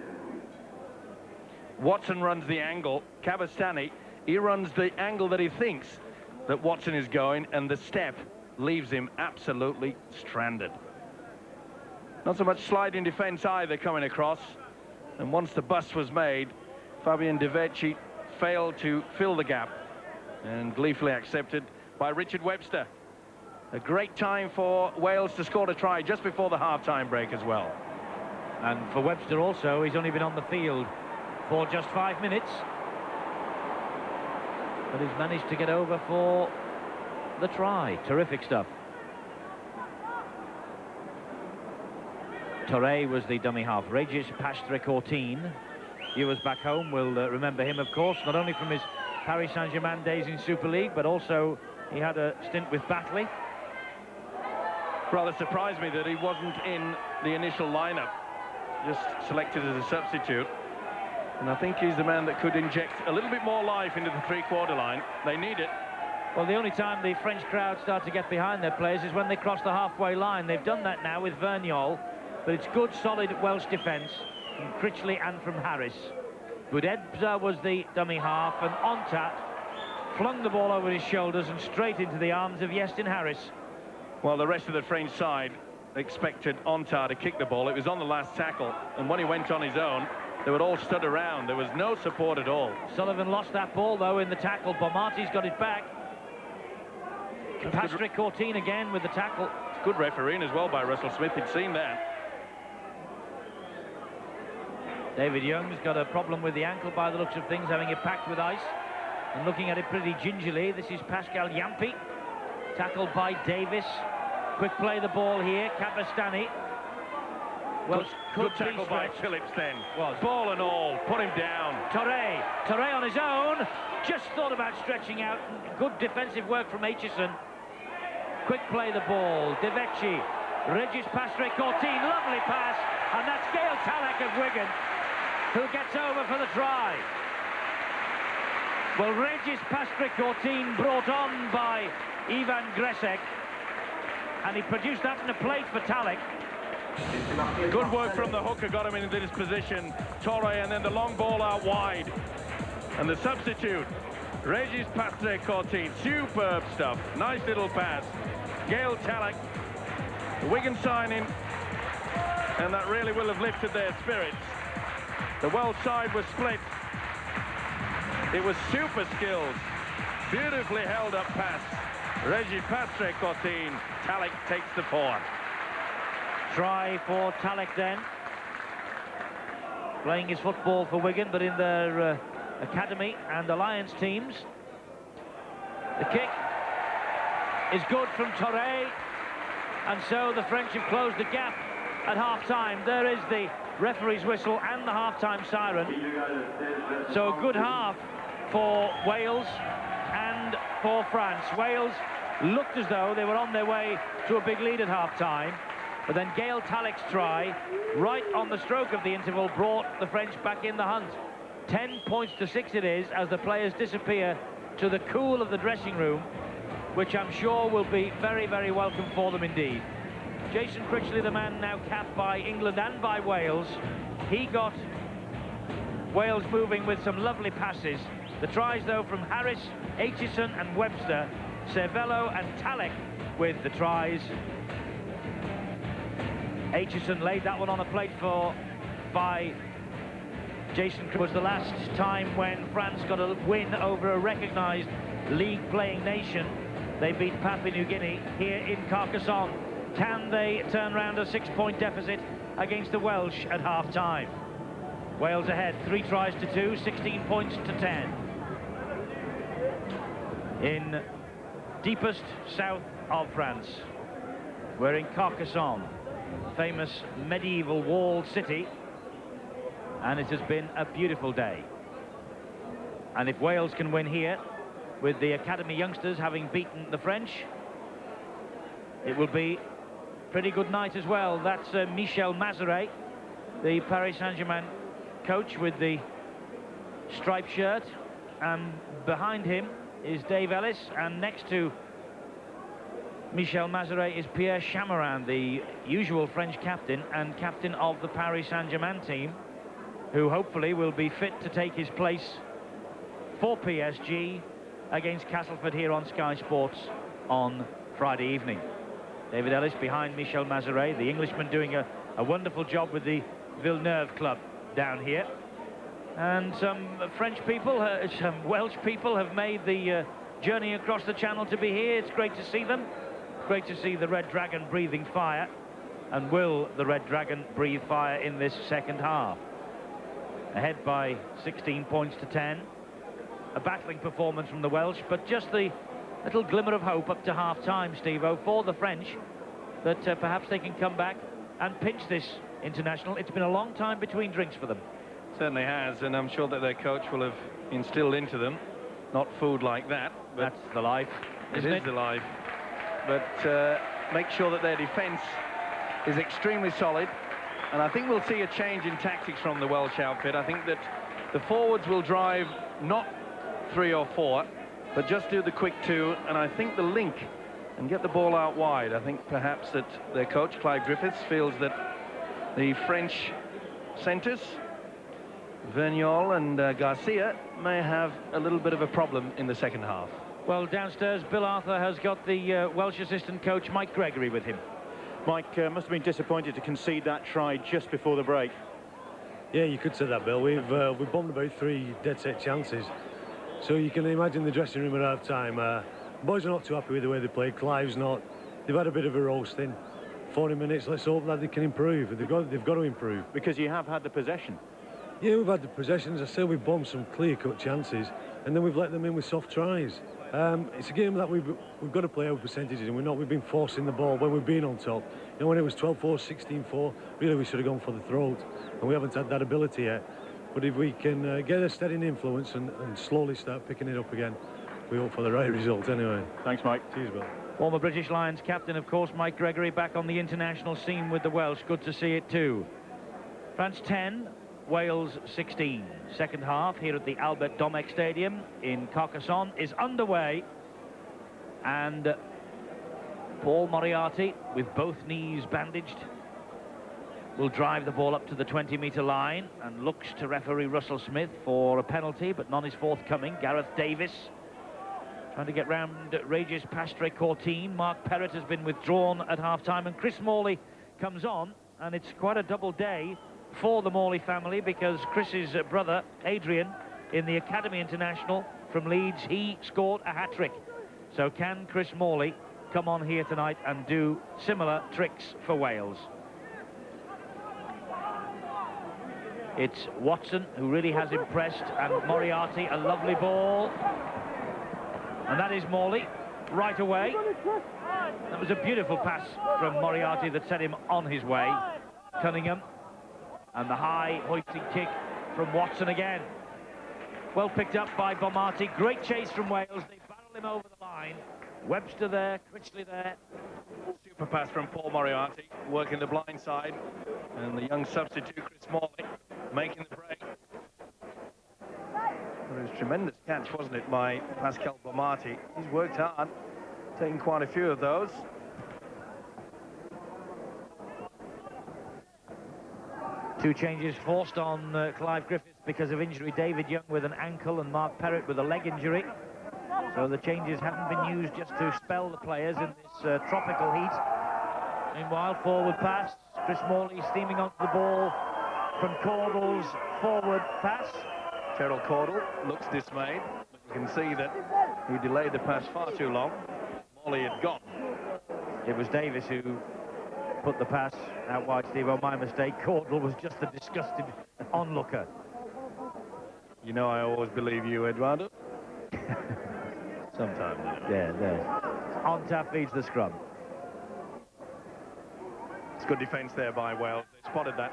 Watson runs the angle. Cabestany, he runs the angle that he thinks that Watson is going, and the step leaves him absolutely stranded. Not so much sliding defence either coming across. And once the bust was made, Fabian De Vecchi failed to fill the gap, and gleefully accepted by Richard Webster. A great time for Wales to score a try just before the half-time break as well. And for Webster also, he's only been on the field for just 5 minutes, but he's managed to get over for the try. Terrific stuff. Torre was the dummy half. Regis Pastre-Courtine. Viewers back home will remember him, of course, not only from his Paris Saint-Germain days in Super League, but also he had a stint with Batley. Rather surprised me that he wasn't in the initial lineup, just selected as a substitute. And I think he's the man that could inject a little bit more life into the three-quarter line. They need it. Well, the only time the French crowd start to get behind their players is when they cross the halfway line. They've done that now with Vergnol, but it's good, solid Welsh defence from Critchley and from Harris. Budebza was the dummy half, and Ontat flung the ball over his shoulders and straight into the arms of Iestyn Harris. Well, the rest of the French side expected Ontat to kick the ball. It was on the last tackle, and when he went on his own, they would all stood around. There was no support at all. Sullivan lost that ball, though, in the tackle. Bomarti's got it back. Pastre-Courtine again with the tackle. Good refereeing as well by Russell Smith. He'd seen that. David Young's got a problem with the ankle by the looks of things, having it packed with ice. And looking at it pretty gingerly, this is Pascal Yampi. Tackled by Davis. Quick play the ball here. Cabestany. Well, good tackle by Phillips then. Was. Ball and all. Put him down. Torre on his own. Just thought about stretching out. Good defensive work from Aitchison. Quick play the ball. De Vecchi. Regis Pastre-Courtine. Lovely pass. And that's Gail Talek of Wigan, who gets over for the try. Well, Regis Pastre-Courtine brought on by Ivan Gresek, and he produced that in a plate for Talek. Good work from the hooker, got him into this position. Torre, and then the long ball out wide. And the substitute, Regis Pastre-Courtine. Superb stuff. Nice little pass. Gail Talek, the Wigan signing, and that really will have lifted their spirits. The Welsh side was split. It was super skills. Beautifully held up pass. Regis Pastre-Courtine. Talek takes the 4. Try for Talek then. Playing his football for Wigan, but in their academy and alliance teams. The kick is good from Torre, and so the French have closed the gap at half-time. There is the referee's whistle and the half-time siren. So a good half for Wales and for France. Wales looked as though they were on their way to a big lead at half-time, but then Gail Talek's try, right on the stroke of the interval, brought the French back in the hunt. 10 points to 6 it is, as the players disappear to the cool of the dressing room, which I'm sure will be very, very welcome for them indeed. Jason Critchley, the man now capped by England and by Wales. He got Wales moving with some lovely passes. The tries, though, from Harris, Aitchison and Webster. Cervello and Talek with the tries. Aitchison laid that one on a plate by Jason. Was the last time when France got a win over a recognised league-playing nation. They beat Papua New Guinea here in Carcassonne. Can they turn around a 6-point deficit against the Welsh at half-time? Wales ahead, 3 tries to 2, 16 points to 10. In deepest south of France, we're in Carcassonne, famous medieval walled city, and it has been a beautiful day. And if Wales can win here, with the academy youngsters having beaten the French, it will be a pretty good night as well. That's Michel Mazeret, the Paris Saint-Germain coach, with the striped shirt, and behind him is Dave Ellis, and next to Michel Mazeret is Pierre Chamerin, the usual French captain and captain of the Paris Saint-Germain team, who hopefully will be fit to take his place for PSG against Castleford here on Sky Sports on Friday evening. David Ellis behind Michel Mazeret, the Englishman doing a wonderful job with the Villeneuve club down here. And some French people, some Welsh people have made the journey across the channel to be here. It's great to see them. Great to see the Red Dragon breathing fire. And will the Red Dragon breathe fire in this second half? Ahead by 16 points to 10. A battling performance from the Welsh, but just the little glimmer of hope up to half-time, Steve-O, for the French, that perhaps they can come back and pinch this international. It's been a long time between drinks for them. Certainly has, and I'm sure that their coach will have instilled into them, not food like that. But that's the life, isn't it? It is the life. But make sure that their defence is extremely solid, and I think we'll see a change in tactics from the Welsh outfit. I think that the forwards will drive not 3 or 4, but just do the quick 2, and I think the link and get the ball out wide. I think perhaps that their coach, Clive Griffiths, feels that the French centres, Verniol and Garcia, may have a little bit of a problem in the second half. Well, downstairs, Bill Arthur has got the Welsh assistant coach, Mike Gregory, with him. Mike must have been disappointed to concede that try just before the break. Yeah, you could say that, Bill. We've bombed about 3 dead-set chances. So you can imagine the dressing room at half-time. Boys are not too happy with the way they played. Clive's not. They've had a bit of a roasting. 40 minutes, let's hope that they can improve. They've got to improve. Because you have had the possession. Yeah, we've had the possessions. I say we've bombed some clear-cut chances, and then we've let them in with soft tries. It's a game that we've got to play out percentages, and we've been forcing the ball when we've been on top. You know, when it was 12-4, 16-4, really we should have gone for the throat, and we haven't had that ability yet. But if we can get a steady influence and slowly start picking it up again, we hope for the right result anyway. Thanks, Mike. Cheers, Bill. Former British Lions captain, of course, Mike Gregory, back on the international scene with the Welsh. Good to see it too. France 10, Wales 16. Second half here at the Albert Domecq Stadium in Carcassonne is underway, and Paul Moriarty, with both knees bandaged, will drive the ball up to the 20-metre line and looks to referee Russell Smith for a penalty, but none is forthcoming. Gareth Davis trying to get round Regis Pastre-Courtine. Mark Perrott has been withdrawn at half-time, and Chris Morley comes on, and it's quite a double day for the Morley family, because Chris's brother, Adrian, in the Academy International from Leeds, he scored a hat-trick. So can Chris Morley come on here tonight and do similar tricks for Wales? It's Watson who really has impressed, and Moriarty, a lovely ball. And that is Morley right away. That was a beautiful pass from Moriarty that set him on his way. Cunningham. And the high hoisting kick from Watson again. Well picked up by Bomarty. Great chase from Wales. They barrel him over the line. Webster there, Critchley there. Super pass from Paul Moriarty, working the blind side. And the young substitute, Chris Morley, making the break. It was a tremendous catch, wasn't it, by Pascal Bomarty. He's worked hard, taking quite a few of those. Two changes forced on Clive Griffiths because of injury. David Young with an ankle and Mark Perrott with a leg injury. So the changes haven't been used just to spell the players in this tropical heat. Meanwhile, forward pass. Chris Morley steaming onto the ball from Caudle's forward pass. Terrell Caudle looks dismayed, but you can see that he delayed the pass far too long. Morley had gone. It was Davis who put the pass out wide, Steve. Oh, my mistake. Caudle was just a disgusted onlooker. You know I always believe you, Eduardo. Sometimes, you know. Yeah. On tap feeds the scrum. It's good defence there by Wales. They spotted that.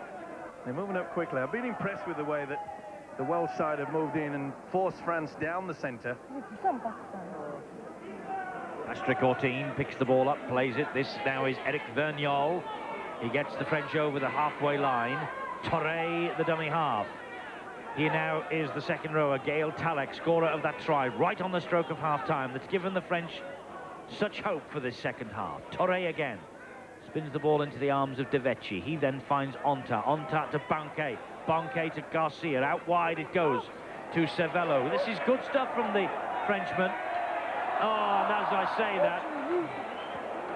They're moving up quickly. I've been impressed with the way that the Welsh side have moved in and forced France down the centre. Pastre-Courtine picks the ball up, plays it. This now is Eric Verniol. He gets the French over the halfway line. Torre, the dummy half. Here now is the second rower, Gael Talek, scorer of that try, right on the stroke of half-time. That's given the French such hope for this second half. Torre again. Spins the ball into the arms of Devechi. He then finds Onta. Onta to Banquet. Banquet to Garcia. Out wide it goes to Cervello. This is good stuff from the Frenchman. Oh, and as I say that,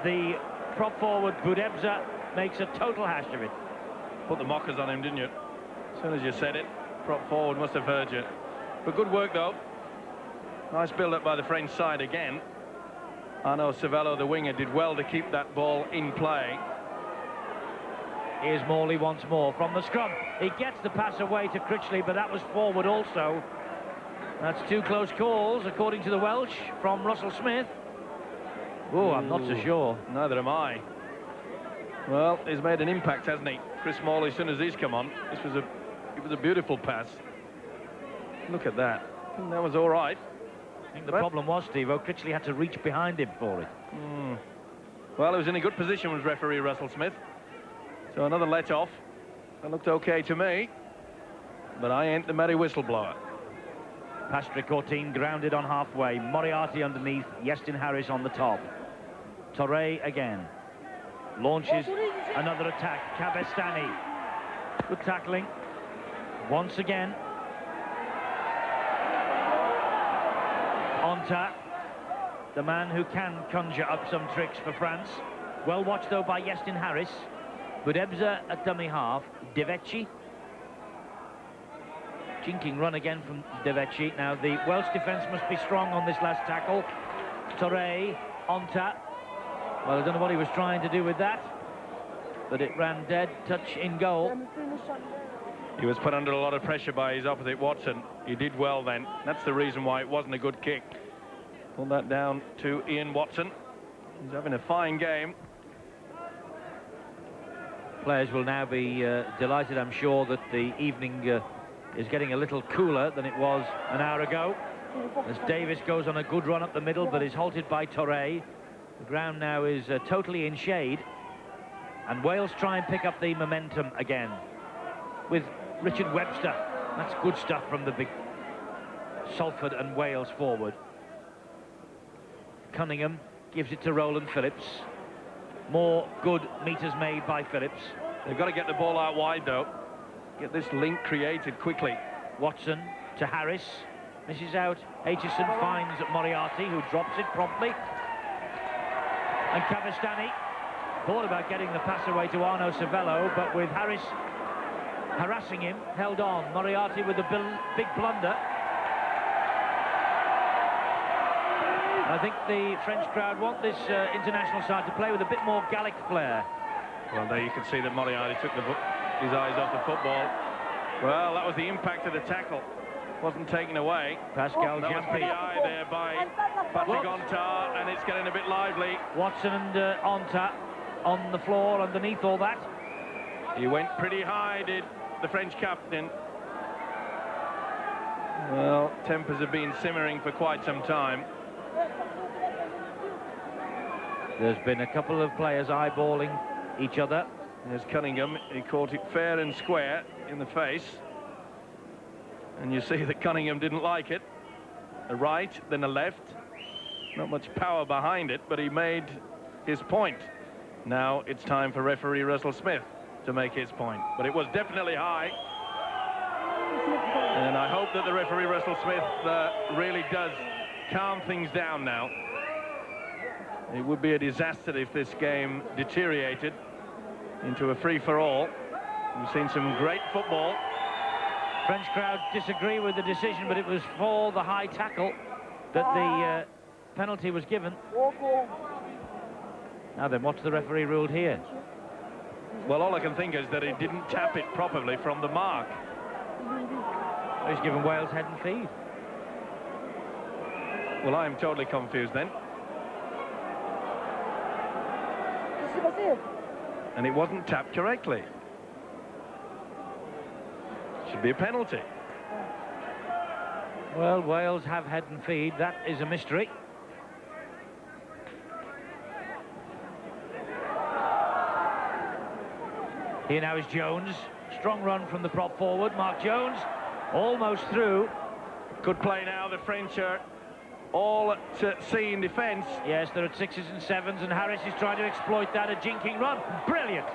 the prop forward Boudebza makes a total hash of it. Put the mockers on him, didn't you? As soon as you said it, prop forward must have heard you. But good work, though. Nice build-up by the French side again. Arnaud Cervello, the winger, did well to keep that ball in play. Here's Morley once more from the scrum. He gets the pass away to Critchley, but that was forward also. That's two close calls, according to the Welsh, from Russell Smith. Oh, I'm not so sure. Neither am I. Well, he's made an impact, hasn't he? Chris Morley, as soon as he's come on, it was a beautiful pass. Look at that. I think that was all right. I think the problem was, Steve-O, Critchley had to reach behind him for it. Well, he was in a good position with referee Russell Smith. So another let-off. That looked okay to me. But I ain't the merry whistleblower. Patrick Courtine grounded on halfway. Moriarty underneath. Iestyn Harris on the top. Torre again. Launches another attack. Cabestany. Good tackling. Once again. Onta, the man who can conjure up some tricks for France. Well watched, though, by Iestyn Harris. Boudebza at dummy half. Devechi. Jinking run again from Devechi. Now, the Welsh defence must be strong on this last tackle. Torre, Onta. Well, I don't know what he was trying to do with that, but it ran dead. Touch in goal. He was put under a lot of pressure by his opposite, Watson. He did well then. That's the reason why it wasn't a good kick. Pulled that down to Ian Watson. He's having a fine game. Players will now be delighted, I'm sure, that the evening is getting a little cooler than it was an hour ago. As Davis goes on a good run up the middle, but is halted by Torre. The ground now is totally in shade. And Wales try and pick up the momentum again with Richard Webster. That's good stuff from the big Salford and Wales forward. Cunningham gives it to Roland Phillips. More good meters made by Phillips. They've got to get the ball out wide, though. Get this link created quickly. Watson to Harris. Misses out. Aitchison finds Moriarty, who drops it promptly. And Cabestany thought about getting the pass away to Arnaud Cervello, but with Harris harassing him, held on. Moriarty with a big blunder. I think the French crowd want this international side to play with a bit more Gallic flair. Well, there you can see that Moriarty took his eyes off the football. Well, that was the impact of the tackle. Wasn't taken away. Pascal That was pretty high there by Patrick Onta, and it's getting a bit lively. Watson and Onta on the floor underneath all that. He went pretty high, did the French captain. Well, tempers have been simmering for quite some time. There's been a couple of players eyeballing each other. There's Cunningham. He caught it fair and square in the face. And you see that Cunningham didn't like it. A right, then a left. Not much power behind it, but he made his point. Now it's time for referee Russell Smith to make his point. But it was definitely high. And I hope that the referee Russell Smith really does calm things down now. It would be a disaster if this game deteriorated into a free-for-all. We've seen some great football. French crowd disagree with the decision, but it was for the high tackle that the penalty was given. Now then, what's the referee ruled here? Well, all I can think is that he didn't tap it properly from the mark. He's given Wales head and feed. Well, I'm totally confused then. And it wasn't tapped correctly. Should be a penalty. Well, Wales have head and feed. That is a mystery. Here now is Jones. Strong run from the prop forward, Mark Jones. Almost through. Good play now. The French are all at sea in defence. Yes, they're at 6s and 7s, and Harris is trying to exploit that, a jinking run. Brilliant.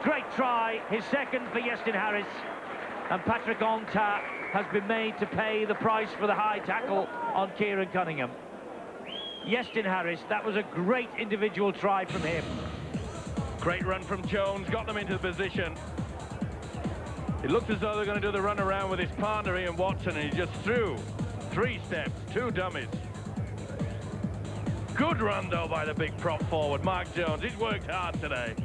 Great try, his second for Iestyn Harris. And Patrick Onta has been made to pay the price for the high tackle on Kieran Cunningham. Iestyn Harris, that was a great individual try from him. Great run from Jones, got them into the position. It looked as though they were going to do the run around with his partner Ian Watson, and he just threw 3 steps, 2 dummies. Good run though by the big prop forward, Mark Jones. He's worked hard today.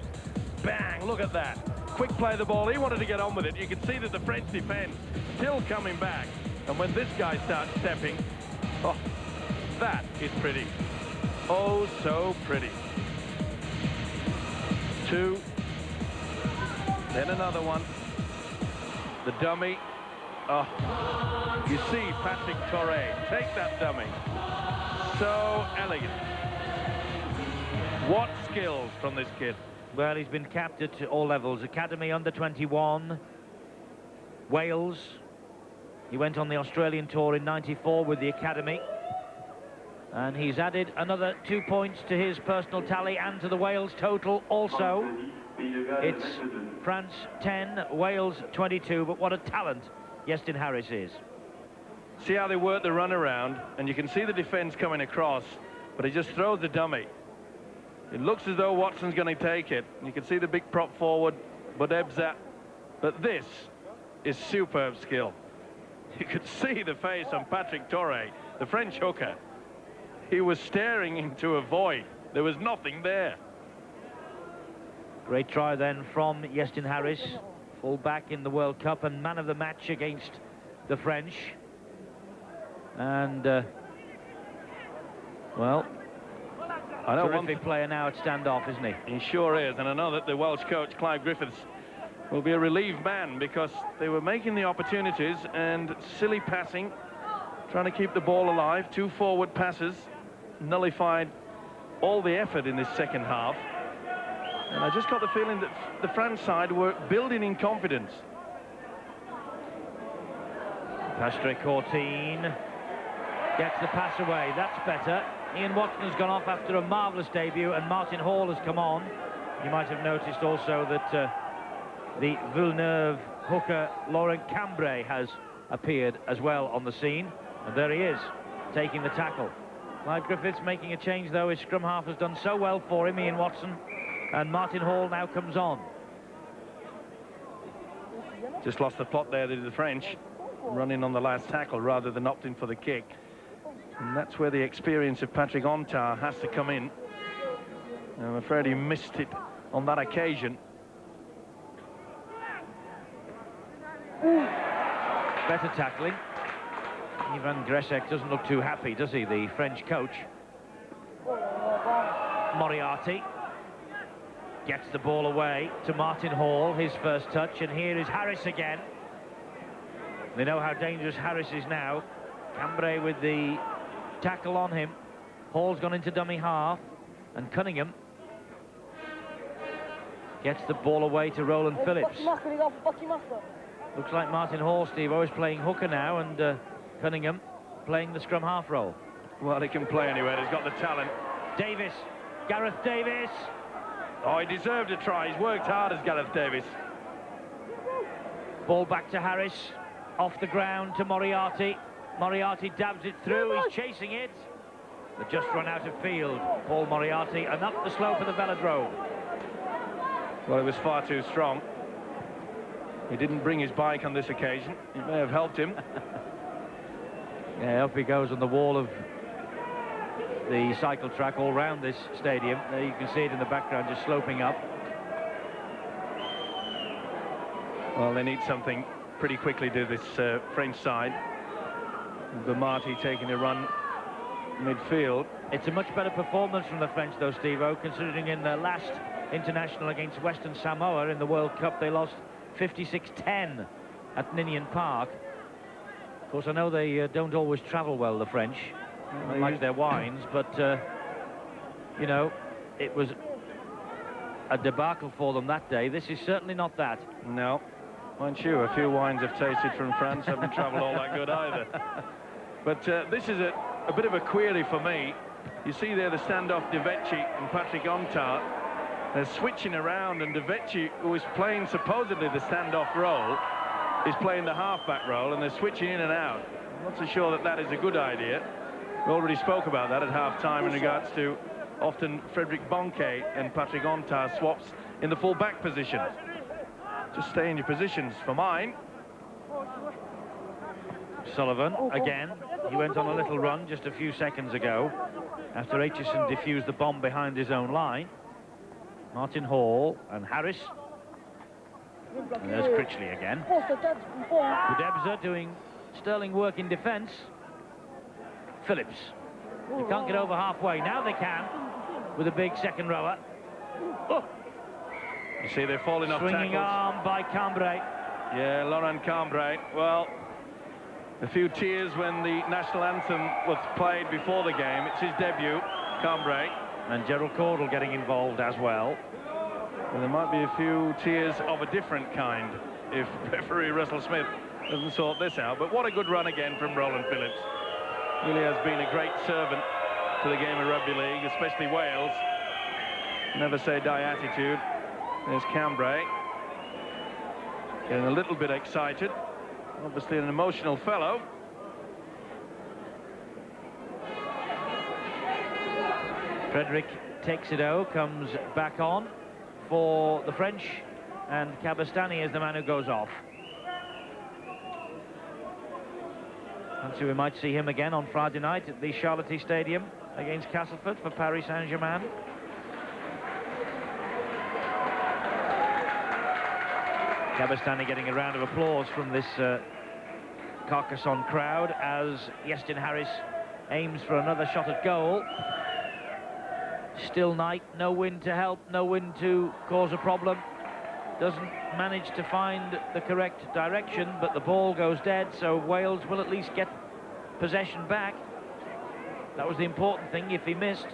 Bang, look at that. Quick play the ball, he wanted to get on with it. You can see that the French defence still coming back. And when this guy starts stepping, oh, that is pretty. Oh, so pretty. 2. Then another one. The dummy. Oh, you see Patrick Torre take that dummy. So elegant. What skills from this kid. Well, he's been capped at all levels. Academy under-21, Wales. He went on the Australian tour in '94 with the Academy. And he's added another 2 points to his personal tally and to the Wales total also. It's France 10, Wales 22, but what a talent Iestyn Harris is. See how they work the run around, and you can see the defence coming across, but he just throws the dummy. It looks as though Watson's going to take it. You can see the big prop forward, Bodebza. But this is superb skill. You could see the face on Patrick Torre, the French hooker. He was staring into a void. There was nothing there. Great try then from Iestyn Harris, full back in the World Cup and man of the match against the French. And, well, I know terrific player now at standoff, isn't he? He sure is, and I know that the Welsh coach, Clive Griffiths, will be a relieved man because they were making the opportunities and silly passing, trying to keep the ball alive. 2 forward passes nullified all the effort in this second half. And I just got the feeling that the France side were building in confidence. Patrick Courtine gets the pass away. That's better. Ian Watson has gone off after a marvellous debut, and Martin Hall has come on. You might have noticed also that the Villeneuve hooker Laurent Cambrai has appeared as well on the scene, and there he is, taking the tackle. Clive Griffiths making a change, though. His scrum half has done so well for him, Ian Watson, and Martin Hall now comes on. Just lost the plot there, the French, running on the last tackle rather than opting for the kick. And that's where the experience of Patrick Onta has to come in. I'm afraid he missed it on that occasion. Better tackling. Ivan Gresek doesn't look too happy, does he, the French coach? Moriarty gets the ball away to Martin Hall, his first touch, and here is Harris again. They know how dangerous Harris is now. Cambrai with the tackle on him. Hall's gone into dummy half, and Cunningham gets the ball away to Roland Phillips. Looks like Martin Hall, Steve, is playing hooker now, and Cunningham playing the scrum half role. Well, he can play anywhere. He's got the talent. Davis, Gareth Davis. Oh, he deserved a try. He's worked hard as Gareth Davis. Ball back to Harris, off the ground to Moriarty. Moriarty dabs it through, he's chasing it. They've just run out of field, Paul Moriarty, and up the slope of the velodrome. Well, it was far too strong. He didn't bring his bike on this occasion. It may have helped him. Yeah, up he goes on the wall of the cycle track all round this stadium. There you can see it in the background, just sloping up. Well, they need something pretty quickly to this French side. Bomarty taking a run midfield. It's a much better performance from the French, though, Steve-O, considering in their last international against Western Samoa in the World Cup, they lost 56-10 at Ninian Park. Of course, I know they don't always travel well, the French, like their wines, but, you know, it was a debacle for them that day. This is certainly not that. No. Mind you, a few wines have tasted from France, haven't travelled all that good either. But this is a bit of a query for me. You see there the standoff De Vecchi and Patrick Ontart. They're switching around, and De Vecchi, who is playing supposedly the standoff role, is playing the half-back role, and they're switching in and out. I'm not so sure that that is a good idea. We already spoke about that at half-time in regards to often Frederick Bonquet and Patrick Ontart swaps in the full-back position. Just stay in your positions for mine. Sullivan again. He went on a little run just a few seconds ago after Aitchison defused the bomb behind his own line. Martin Hall and Harris. And there's Critchley again. Budebza doing sterling work in defence. Phillips. They can't get over halfway. Now they can with a big second rower. Oh. You see they're falling off tackles. Swinging arm by Cambrai. Yeah, Laurent Cambrai. Well, a few tears when the national anthem was played before the game. It's his debut, Cambrai. And Gerald Cordell getting involved as well. And there might be a few tears of a different kind if referee Russell Smith doesn't sort this out. But what a good run again from Roland Phillips. Really has been a great servant to the game of rugby league, especially Wales. Never say die attitude. There's Cambrai. Getting a little bit excited. Obviously an emotional fellow. Frederick Texido comes back on for the French, and Cabestany is the man who goes off. And so we might see him again on Friday night at the Charlotte Stadium against Castleford for Paris Saint-Germain. Cabestany getting a round of applause from this Carcassonne crowd as Iestyn Harris aims for another shot at goal. Still night, no wind to help, no wind to cause a problem. Doesn't manage to find the correct direction, but the ball goes dead, so Wales will at least get possession back. That was the important thing if he missed.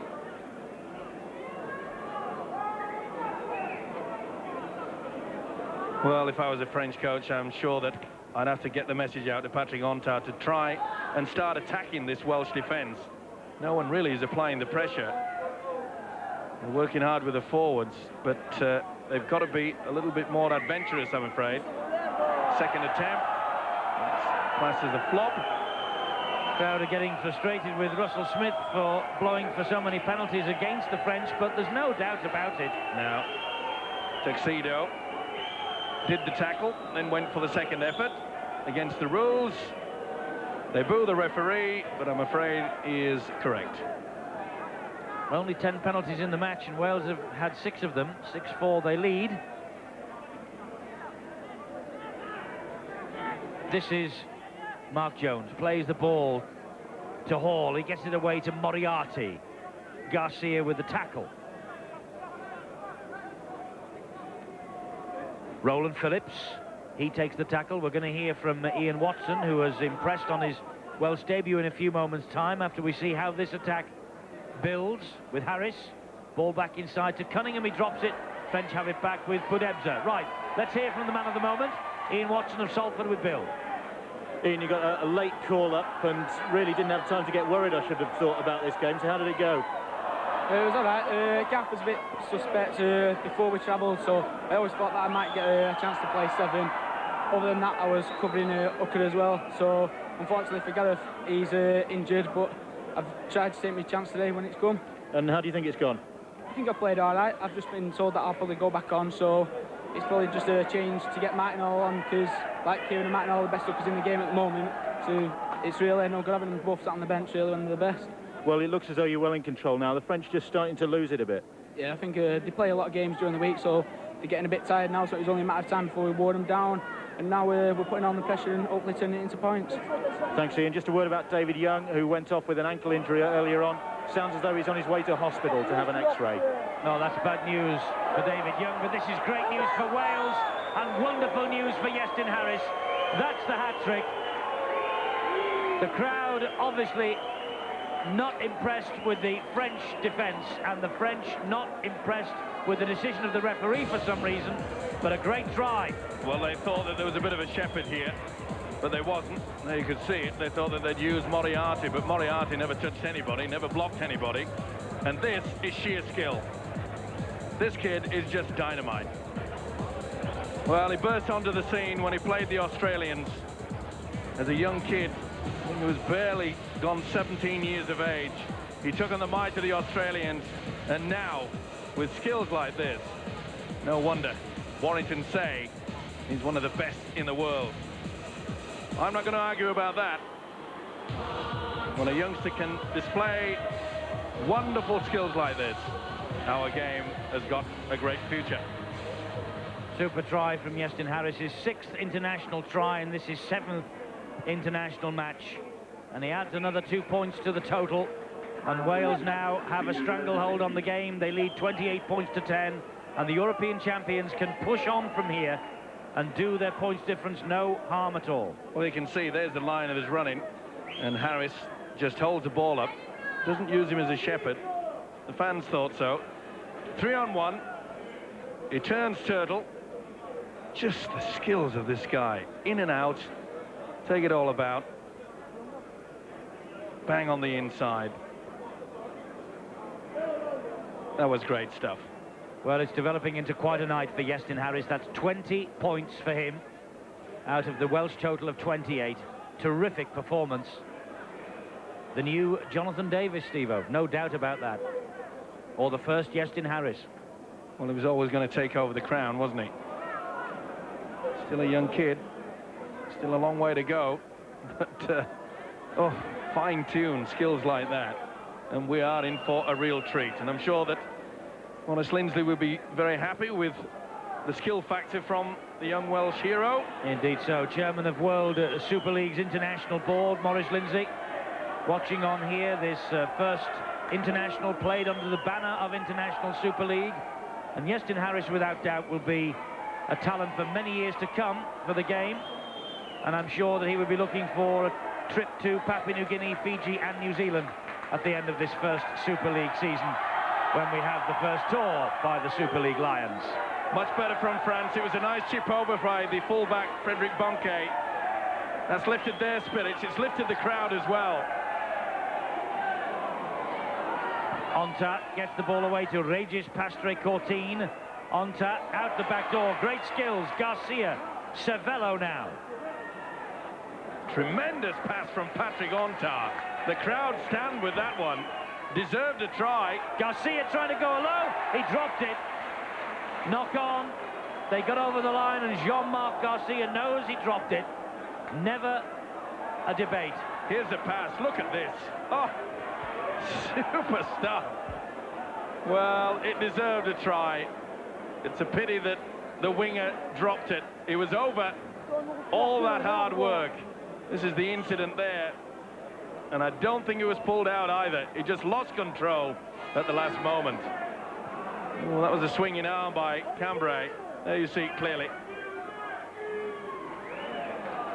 Well, if I was a French coach, I'm sure that I'd have to get the message out to Patrick Ontart to try and start attacking this Welsh defence. No one really is applying the pressure. They're working hard with the forwards, but they've got to be a little bit more adventurous, I'm afraid. Second attempt. Class as a flop. Crowd are getting frustrated with Russell Smith for blowing for so many penalties against the French, but there's no doubt about it. Now, Tuxedo did the tackle, then went for the second effort against the rules. They boo the referee, but I'm afraid he is correct. Only 10 penalties in the match, and Wales have had 6 of them. 6-4 they lead. This is Mark Jones, plays the ball to Hall. He gets it away to Moriarty. Garcia with the tackle. Roland Phillips, he takes the tackle. We're going to hear from Ian Watson, who has impressed on his Welsh debut in a few moments' time after we see how this attack builds with Harris. Ball back inside to Cunningham, he drops it. French have it back with Budebza. Right, let's hear from the man of the moment, Ian Watson of Salford with Bill. Ian, you got a late call up and really didn't have time to get worried, I should have thought, about this game. So how did it go? It was alright. Gaff was a bit suspect before we travelled, so I always thought that I might get a chance to play 7. Other than that, I was covering Hooker as well, so unfortunately for Gareth, he's injured, but I've tried to take my chance today when it's come. And how do you think it's gone? I think I played alright. I've just been told that I'll probably go back on, so it's probably just a change to get Martinall on, because like Kieran and Martinall are the best hookers in the game at the moment, so it's really no good having them both sat on the bench really when they're the best. Well, it looks as though you're well in control now. The French just starting to lose it a bit. Yeah, I think they play a lot of games during the week, so they're getting a bit tired now, so it was only a matter of time before we wore them down, and now we're putting on the pressure and hopefully turning it into points. Thanks, Ian. Just a word about David Young, who went off with an ankle injury earlier on. Sounds as though he's on his way to hospital to have an X-ray. No, that's bad news for David Young, but this is great news for Wales and wonderful news for Iestyn Harris. That's the hat-trick. The crowd obviously not impressed with the French defence, and the French not impressed with the decision of the referee for some reason, but a great try. Well, they thought that there was a bit of a shepherd here, but there wasn't. There you could see it. They thought that they'd use Moriarty, but Moriarty never touched anybody, never blocked anybody. And this is sheer skill. This kid is just dynamite. Well, he burst onto the scene when he played the Australians as a young kid. He was barely gone 17 years of age. He took on the might of the Australians, and now, with skills like this, no wonder Warrington say he's one of the best in the world. I'm not going to argue about that. When a youngster can display wonderful skills like this, our game has got a great future. Super try from Iestyn Harris, his 6th international try, and this is 7th international match. And he adds another 2 points to the total. And Wales now have a stranglehold on the game. They lead 28 points to 10. And the European champions can push on from here and do their points difference no harm at all. Well, you can see there's the line of his running. And Harris just holds the ball up. Doesn't use him as a shepherd. The fans thought so. 3-on-1. He turns turtle. Just the skills of this guy. In and out. Take it all about. Bang on the inside. That was great stuff. Well, it's developing into quite a night for Iestyn Harris. That's 20 points for him out of the Welsh total of 28. Terrific performance. The new Jonathan Davies, Steve-O, no doubt about that. Or the first Iestyn Harris. Well, he was always going to take over the crown, wasn't he? Still a young kid. Still a long way to go. But, oh, fine-tuned skills like that. And we are in for a real treat. And I'm sure that Maurice Lindsley will be very happy with the skill factor from the young Welsh hero. Indeed so. Chairman of World Super League's International Board, Maurice Lindsley, watching on here this first international played under the banner of International Super League. And Iestyn Harris, without doubt, will be a talent for many years to come for the game. And I'm sure that he will be looking for a trip to Papua New Guinea, Fiji and New Zealand at the end of this first Super League season, when we have the first tour by the Super League Lions. Much better from France. It was a nice chip over by the fullback, Frédéric Banquet. That's lifted their spirits. It's lifted the crowd as well. Onta gets the ball away to Regis Pastre-Courtine. Onta out the back door. Great skills. Garcia. Cervello now. Tremendous pass from Patrick Onta. The crowd stand with that one. Deserved a try. Garcia trying to go low. He dropped it. Knock on. They got over the line, and Jean-Marc Garcia knows he dropped it. Never a debate. Here's the pass. Look at this. Oh, super stuff. Well, it deserved a try. It's a pity that the winger dropped it. It was over all that hard work. This is the incident there. And I don't think it was pulled out either. He just lost control at the last moment. Well, that was a swinging arm by Cambrai. There you see it clearly.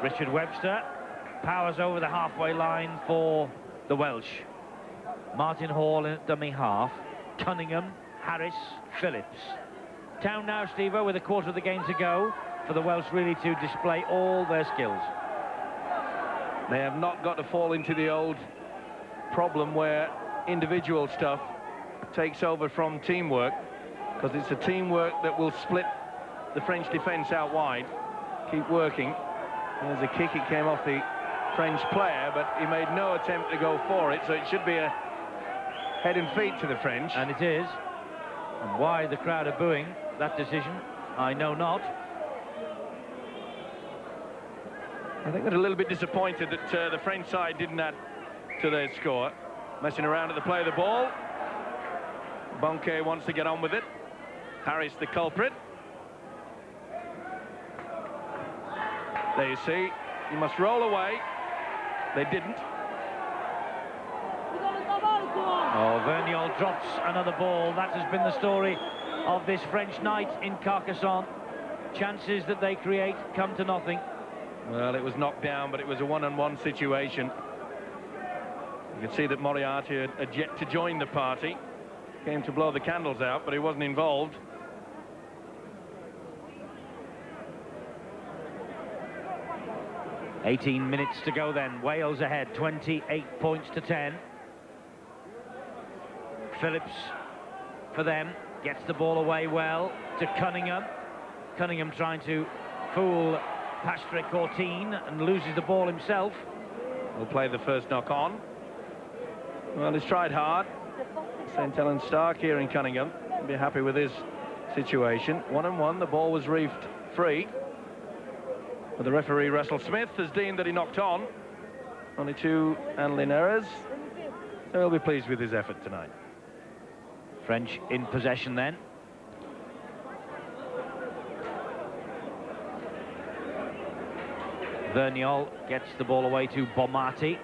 Richard Webster powers over the halfway line for the Welsh. Martin Hall in at dummy half. Cunningham, Harris, Phillips. Town now, Steve-O, with a quarter of the game to go for the Welsh really to display all their skills. They have not got to fall into the old problem where individual stuff takes over from teamwork, because it's a teamwork that will split the French defence out wide. Keep working. There's a kick. It came off the French player, but he made no attempt to go for it, so it should be a head and feet to the French. And it is. And why the crowd are booing that decision, I know not. I think they're a little bit disappointed that the French side didn't add to their score. Messing around at the play of the ball. Banquet wants to get on with it. Harris the culprit. There you see, you must roll away. They didn't. Oh, Verniol drops another ball. That has been the story of this French night in Carcassonne. Chances that they create come to nothing. Well, it was knocked down, but it was a one-on-one situation. You can see that Moriarty had yet to join the party. Came to blow the candles out, but he wasn't involved. "18 minutes to go then. Wales ahead, 28 points to 10. Phillips for them, gets the ball away well to Cunningham. Cunningham trying to fool Patrick Courtine and loses the ball himself. Will play the first knock on. Well, he's tried hard. St. Helens star Kieran Cunningham will be happy with his situation. 1-1, the ball was reefed free. But the referee, Russell Smith, has deemed that he knocked on. Only 2 handling errors. So he'll be pleased with his effort tonight. French in possession then. Verniol gets the ball away to Bomati.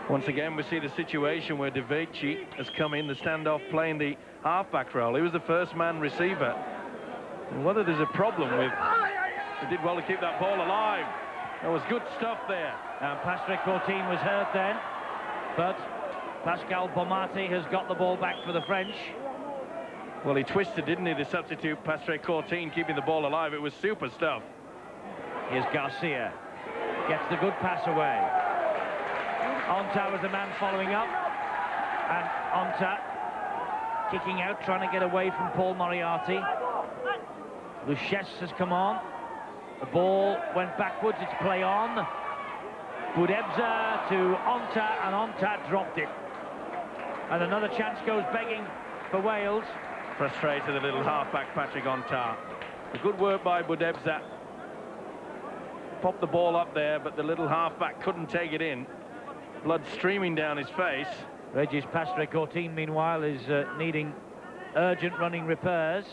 Once again, we see the situation where De Vici has come in the standoff playing the half-back role. He was the first man receiver. And whether there's a problem with... He did well to keep that ball alive. There was good stuff there. And Patrick Courtine was hurt then, but Pascal Bomati has got the ball back for the French. Well, he twisted, didn't he, the substitute Patrick Courtine, keeping the ball alive. It was super stuff. Here's Garcia. Gets the good pass away. Onta was the man following up. And Onta kicking out, trying to get away from Paul Moriarty. Luchesse has come on. The ball went backwards, it's play on. Budebza to Onta, and Onta dropped it. And another chance goes begging for Wales. Frustrated the little half-back Patrick Onta. Good work by Budebza. Popped the ball up there, but the little half-back couldn't take it in. Blood streaming down his face. Regis Patrick Courtine, meanwhile, is needing urgent running repairs.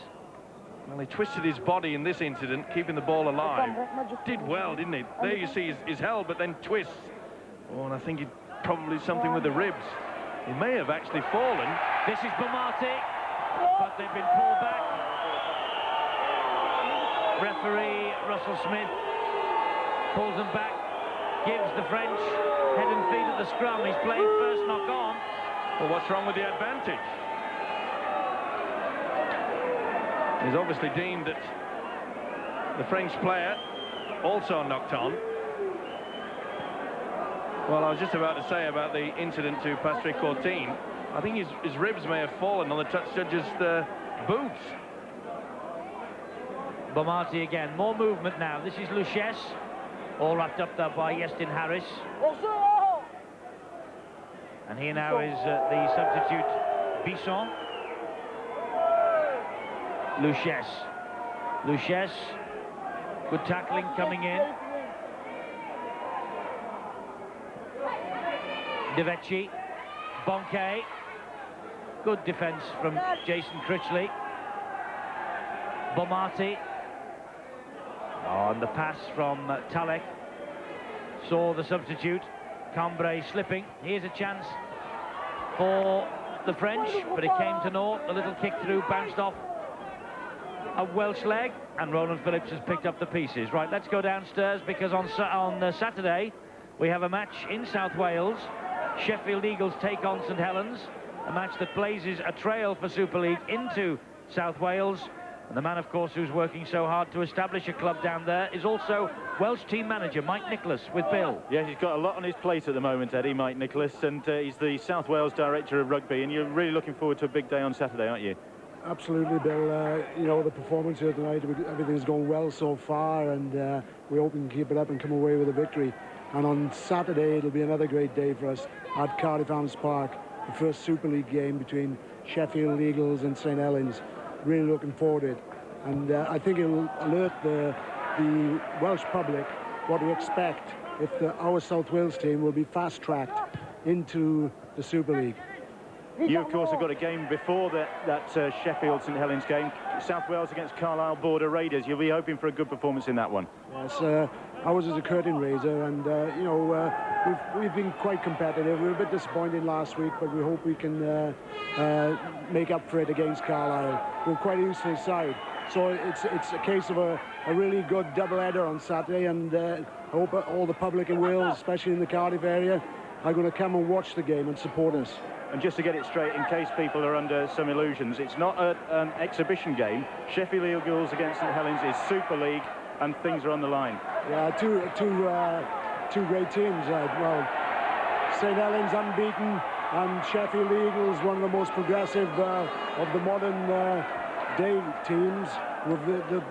Well, he twisted his body in this incident, keeping the ball alive. Did well, didn't he? There you see his held, but then twists. Oh, and I think he probably something with the ribs. He may have actually fallen. This is Bomati, but they've been pulled back. Referee Russell Smith pulls them back, gives the French head and feet at the scrum. He's playing first knock on. Well, what's wrong with the advantage? He's obviously deemed that the French player also knocked on. Well, I was just about to say about the incident to Patrick Courtine. I think his ribs may have fallen on the touch judge's boots. Bomati again, more movement now. This is Luchesse, all wrapped up there by Yestin Harris. And here now is the substitute Bisson. Luchesse, good tackling coming in. De Vici, Bonquet, good defence from Jason Critchley. Bomati, and the pass from Talek saw the substitute Cambrai slipping. Here's a chance for the French, but it came to naught. A little kick through, bounced off a Welsh leg, and Roland Phillips has picked up the pieces. Right, let's go downstairs, because on Saturday we have a match in South Wales. Sheffield Eagles take on St Helens, a match that blazes a trail for Super League into South Wales. And the man, of course, who's working so hard to establish a club down there is also Welsh team manager Mike Nicholas with Bill. Yeah, he's got a lot on his plate at the moment, Eddie, Mike Nicholas, and he's the South Wales director of rugby, and you're really looking forward to a big day on Saturday, aren't you? Absolutely, Bill. You know, the performance here tonight, everything's going well so far, and we hope we can keep it up and come away with a victory. And on Saturday, it'll be another great day for us at Cardiff Arms Park, the first Super League game between Sheffield Eagles and St Helens. Really looking forward to it. And I think it'll alert the Welsh public what to expect if our South Wales team will be fast-tracked into the Super League. You, of course, have got a game before that Sheffield St Helens game. South Wales against Carlisle Border Raiders. You'll be hoping for a good performance in that one. Yes, ours is a curtain raiser, and you know, we've been quite competitive. We were a bit disappointed last week, but we hope we can make up for it against Carlisle. We're quite used to the side, so it's a case of a really good double-header on Saturday, and I hope all the public in Wales, especially in the Cardiff area, are going to come and watch the game and support us. And just to get it straight, in case people are under some illusions, it's not an exhibition game. Sheffield Eagles against St Helens is Super League, and things are on the line. Yeah, two great teams. Well, St Helens unbeaten, and Sheffield Eagles, one of the most progressive of the modern day teams, with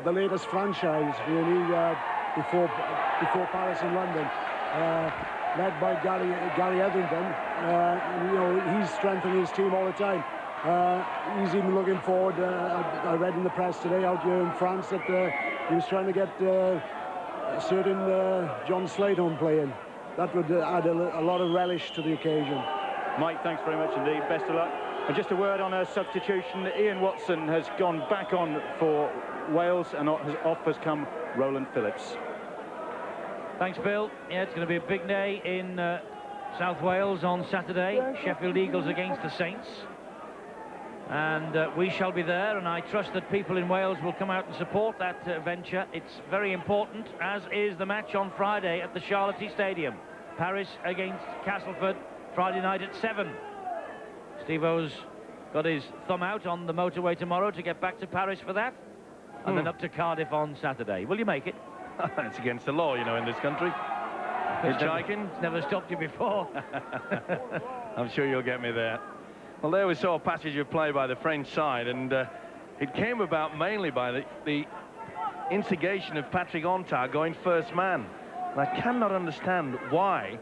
the latest franchise, really, before Paris and London. Led by Gary Etherington. You know, he's strengthening his team all the time. He's even looking forward. I read in the press today out here in France that he was trying to get a certain John Slayton playing. That would add a lot of relish to the occasion. Mike, thanks very much indeed. Best of luck. And just a word on a substitution. Ian Watson has gone back on for Wales, and off has come Roland Phillips. Thanks, Bill. Yeah, it's going to be a big day in South Wales on Saturday. Sheffield Eagles against the Saints. And we shall be there, and I trust that people in Wales will come out and support that venture. It's very important, as is the match on Friday at the Charlotte Stadium. Paris against Castleford, Friday night at 7. Steve-O's got his thumb out on the motorway tomorrow to get back to Paris for that. And then up to Cardiff on Saturday. Will you make it? It's against the law, you know, in this country. It's never stopped you before. I'm sure you'll get me there. Well, there we saw a passage of play by the French side, and it came about mainly by the instigation of Patrick Ontard going first man. And I cannot understand why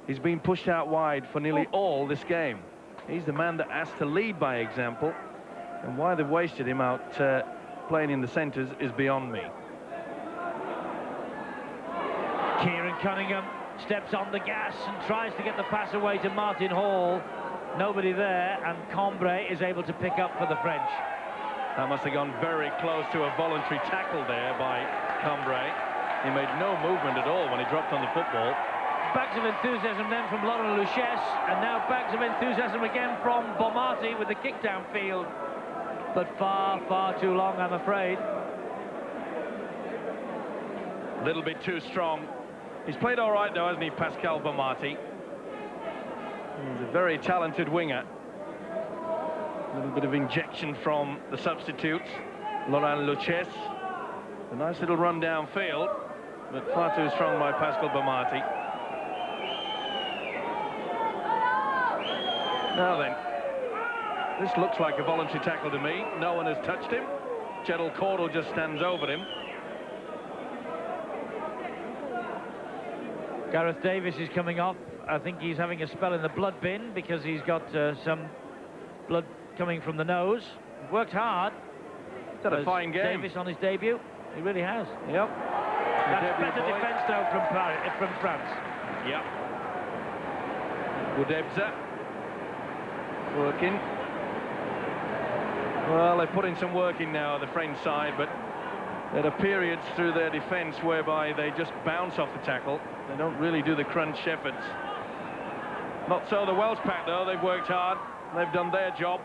he's been pushed out wide for nearly all this game. He's the man that has to lead by example, and why they've wasted him out playing in the centres is beyond me. Kieran Cunningham steps on the gas and tries to get the pass away to Martin Hall. Nobody there, and Combray is able to pick up for the French. That must have gone very close to a voluntary tackle there by Combray. He made no movement at all when he dropped on the football. Bags of enthusiasm then from Laurent Luchesse, and now bags of enthusiasm again from Bomarty with the kick downfield. But far, far too long, I'm afraid. A little bit too strong. He's played all right, though, hasn't he, Pascal Bomarty? He's a very talented winger. A little bit of injection from the substitutes. Laurent Luchesse. A nice little run downfield, but far too strong by Pascal Bomarty. Now then, this looks like a voluntary tackle to me. No one has touched him. Gerald Cordell just stands over him. Gareth Davis is coming off. I think he's having a spell in the blood bin because he's got some blood coming from the nose. Worked hard. He's had a fine game. Davis on his debut. He really has. Yep. That's better defence though from France. Yep. Udebza working. Well, they're putting some work in now, the French side, but there are periods through their defence whereby they just bounce off the tackle. They don't really do the crunch efforts. Not so the Welsh pack, though. They've worked hard. They've done their job.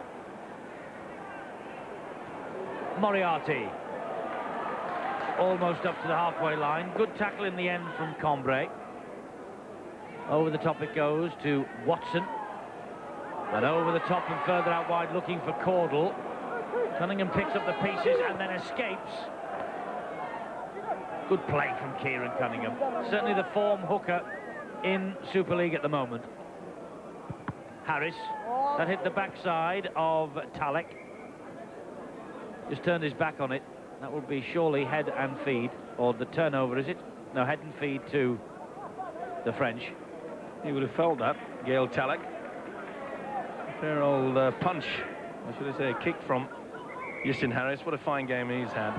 Moriarty. Almost up to the halfway line. Good tackle in the end from Combray. Over the top it goes to Watson. And over the top and further out wide looking for Cordell. Cunningham picks up the pieces and then escapes. Good play from Kieran Cunningham. Certainly the form hooker in Super League at the moment. Harris. That hit the backside of Talek. Just turned his back on it. That will be surely head and feed. Or the turnover, is it? No, head and feed to the French. He would have felt that, Gail Talek. Fair old punch, or should I say a kick from Justin Harris. What a fine game he's had.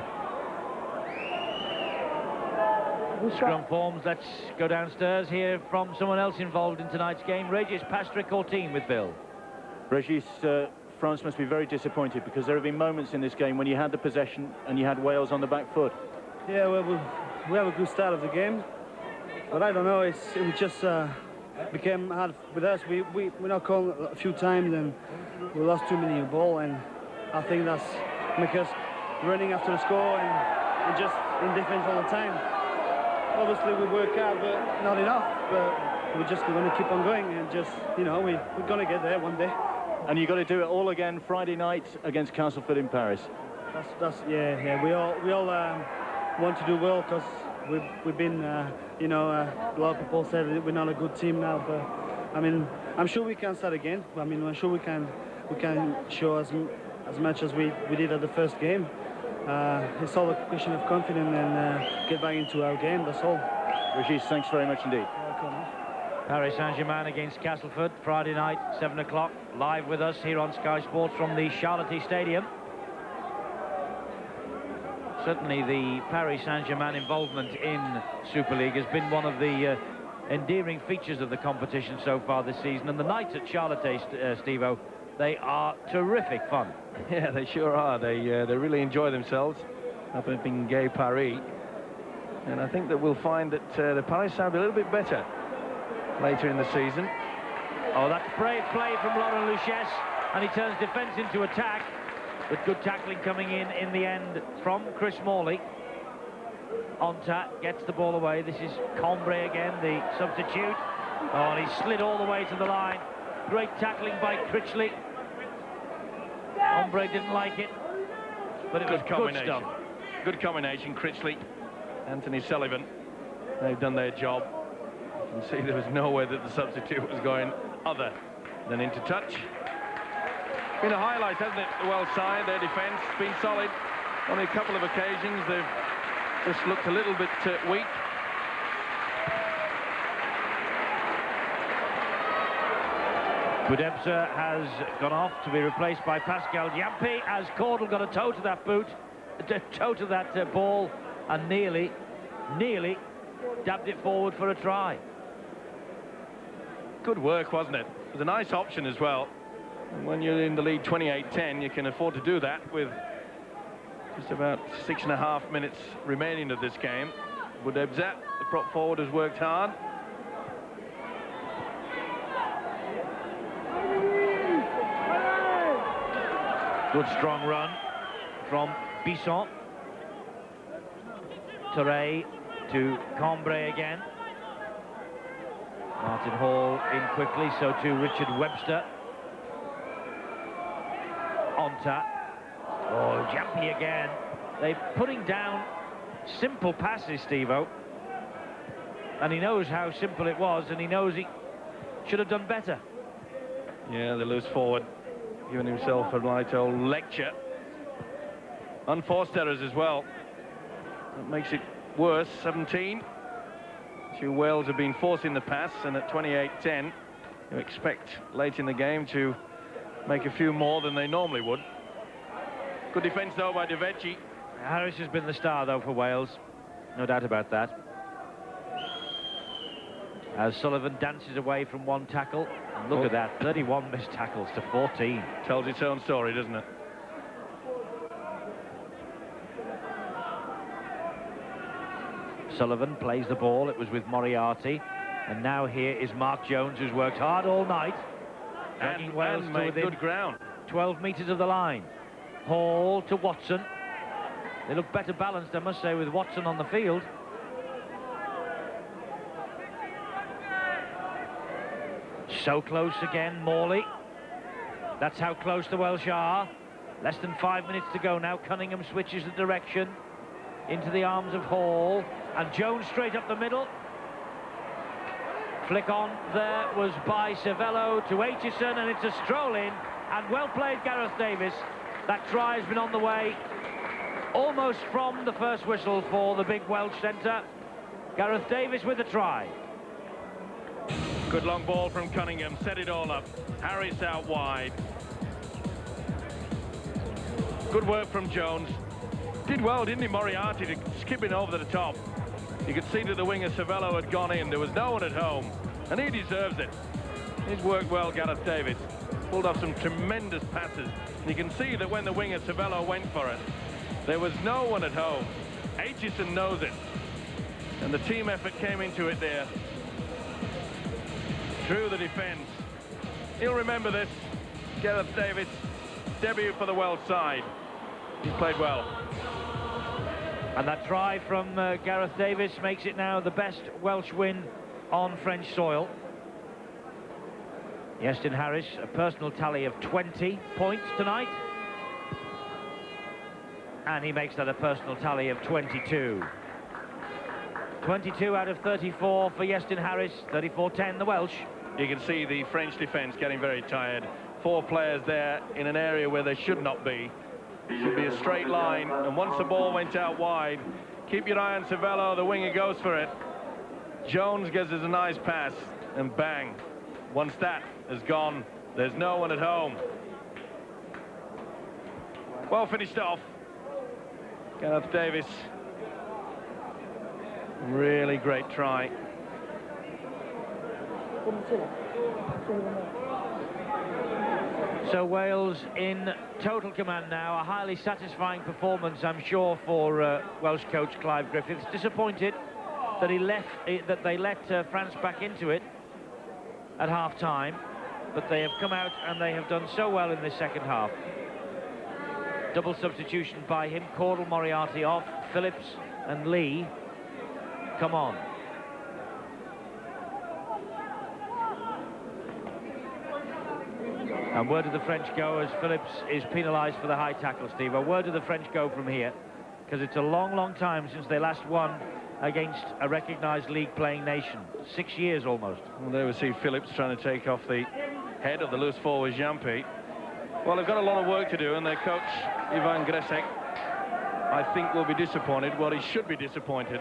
Scrum forms. Let's go downstairs, hear from someone else involved in tonight's game. Regis Pastrick-Courtine with Bill. Regis, France must be very disappointed because there have been moments in this game when you had the possession and you had Wales on the back foot. Yeah, well, we have a good start of the game, but I don't know, it just became hard with us. We're not calling a few times and we lost too many ball, and I think that's because running after the score and just in defense all the time. Obviously we work hard, but not enough. But we're just going to keep on going and just, you know, we're going to get there one day. And you've got to do it all again Friday night against Castleford in Paris. Yeah. We all want to do well because we've been, you know, a lot of people said we're not a good team now, but I mean, I'm sure we can start again. I mean, I'm sure we can show as much as we did at the first game. It's all a question of confidence and get back into our game. That's all. Régis, thanks very much indeed. Paris Saint-Germain against Castleford, Friday night, 7 o'clock, live with us here on Sky Sports from the Charlotte Stadium. Certainly the Paris Saint-Germain involvement in Super League has been one of the endearing features of the competition so far this season. And the nights at Charlotte, Steve-O, they are terrific fun. Yeah, they sure are. They really enjoy themselves up in Gay Paris. And I think that we'll find that the Paris sound a little bit better later in the season. Oh, that's brave play from Laurent Luchesse, and he turns defence into attack, with good tackling coming in the end from Chris Morley. Onta gets the ball away. This is Cambrai again, the substitute. Oh, and he slid all the way to the line. Great tackling by Critchley. Cambrai didn't like it, but it was good stuff. Good combination, Critchley, Anthony Sullivan. They've done their job. You can see there was nowhere that the substitute was going other than into touch. Been a highlight, hasn't it? The Welsh side, their defence been solid. Only a couple of occasions they've just looked a little bit weak. Budebsa has gone off to be replaced by Pascal Diampi, as Caudle got a toe to that ball, and nearly dabbed it forward for a try. Good work, wasn't it? It was a nice option as well. And when you're in the lead 28-10, you can afford to do that with just about 6.5 minutes remaining of this game. Budebsa, the prop forward, has worked hard. Good strong run from Bisson. Touré to Cambrai again. Martin Hall in quickly, so too Richard Webster. Onta. Oh, Diampi again. They're putting down simple passes, Steve-O. And he knows how simple it was, and he knows he should have done better. Yeah, the loose forward giving himself a right old lecture. Unforced errors as well. That makes it worse. 17. Two Wales have been forcing the pass, and at 28-10, you expect late in the game to make a few more than they normally would. Good defence, though, by De Vecchi. Harris has been the star, though, for Wales. No doubt about that. As Sullivan dances away from one tackle. And look at that, 31 missed tackles to 14. Tells its own story, doesn't it? Sullivan plays the ball. It was with Moriarty. And now here is Mark Jones, who's worked hard all night. And made good ground. 12 metres of the line. Hall to Watson. They look better balanced, I must say, with Watson on the field. So close again, Morley. That's how close the Welsh are. Less than 5 minutes to go now. Cunningham switches the direction into the arms of Hall. And Jones straight up the middle. Flick on there was by Cervello to Aitchison, and it's a stroll in. And well played, Gareth Davis. That try has been on the way almost from the first whistle for the big Welsh centre. Gareth Davis with the try. Good long ball from Cunningham, set it all up. Harris out wide. Good work from Jones. Did well, didn't he, Moriarty, to skip it over the top. You could see that the winger Cervello had gone in. There was no one at home, and he deserves it. He's worked well, Gareth Davis. Pulled off some tremendous passes. And you can see that when the winger Cervello went for it, there was no one at home. Aitchison knows it. And the team effort came into it there. Through the defence. He'll remember this. Gareth Davis, debut for the Welsh side. He's played well. And that try from Gareth Davis makes it now the best Welsh win on French soil. Iestyn Harris, a personal tally of 20 points tonight. And he makes that a personal tally of 22. 22 out of 34 for Iestyn Harris, 34-10 the Welsh. You can see the French defence getting very tired. 4 players there in an area where they should not be. It should be a straight line, and once the ball went out wide, keep your eye on Cervello, the winger goes for it. Jones gives us a nice pass, and bang. Once that is gone, there's no one at home. Well finished off. Gareth Davies. Really great try. So Wales in total command now. A highly satisfying performance, I'm sure, for Welsh coach Clive Griffiths. Disappointed that they let France back into it at half-time, but they have come out and they have done so well in this second half. Double substitution by him. Caudle, Moriarty off. Phillips and Lee come on. And where do the French go as Phillips is penalised for the high tackle, Steve? Or where do the French go from here? Because it's a long, long time since they last won against a recognised league-playing nation. 6 years almost. Well, there we see Phillips trying to take off the head of the loose forward, Jampi. Well, they've got a lot of work to do, and their coach, Ivan Gresek, I think will be disappointed. Well, he should be disappointed.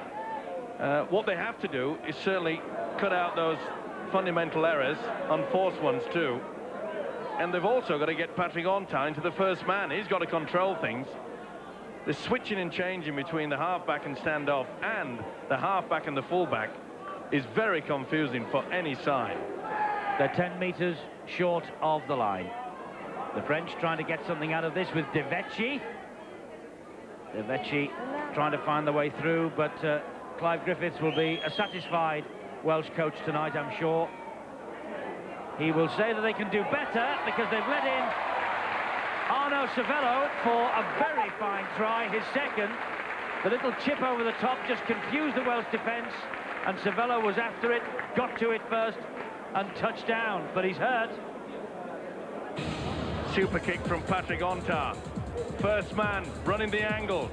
What they have to do is certainly cut out those fundamental errors, unforced ones too. And they've also got to get Patrick Onta into the first man. He's got to control things. The switching and changing between the halfback and standoff and the halfback and the fullback is very confusing for any side. They're 10 metres short of the line. The French trying to get something out of this with De Vecchi. De Vecchi trying to find the way through, but Clive Griffiths will be a satisfied Welsh coach tonight, I'm sure. He will say that they can do better because they've let in Arnaud Cervello for a very fine try, his second. The little chip over the top just confused the Welsh defence, and Cervello was after it, got to it first and touched down, but he's hurt. Super kick from Patrick Onta. First man running the angle,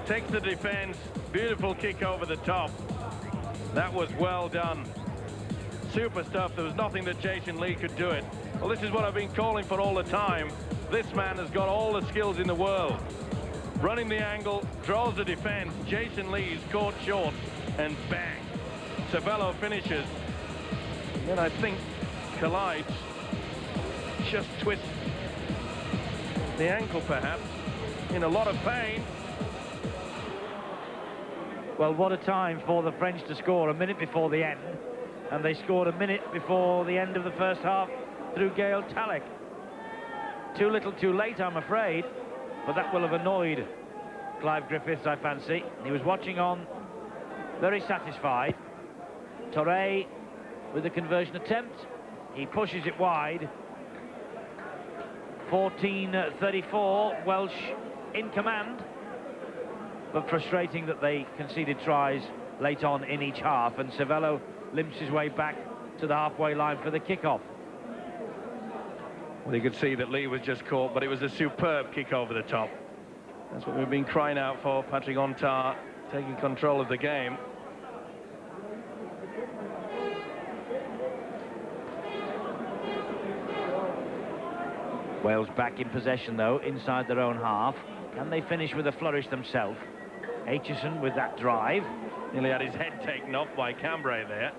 takes the defence, beautiful kick over the top. That was well done. Super stuff. There was nothing that Jason Lee could do it. Well, this is what I've been calling for all the time. This man has got all the skills in the world. Running the angle, draws the defence. Jason Lee is caught short, and bang. Cervello finishes. And then I think collides, just twists the ankle perhaps, in a lot of pain. Well, what a time for the French to score a minute before the end. And they scored a minute before the end of the first half through Gael Talek. Too little too late, I'm afraid, but that will have annoyed Clive Griffiths, I fancy. He was watching on, very satisfied. Torre with the conversion attempt. He pushes it wide. 14-34, Welsh in command. But frustrating that they conceded tries late on in each half, and Cervello limps his way back to the halfway line for the kickoff. Well, you could see that Lee was just caught, but it was a superb kick over the top. That's what we've been crying out for. Patrick Onta taking control of the game. Wales back in possession, though, inside their own half. Can they finish with a flourish themselves? Aitchison with that drive. Nearly had his head taken off by Cambrai there.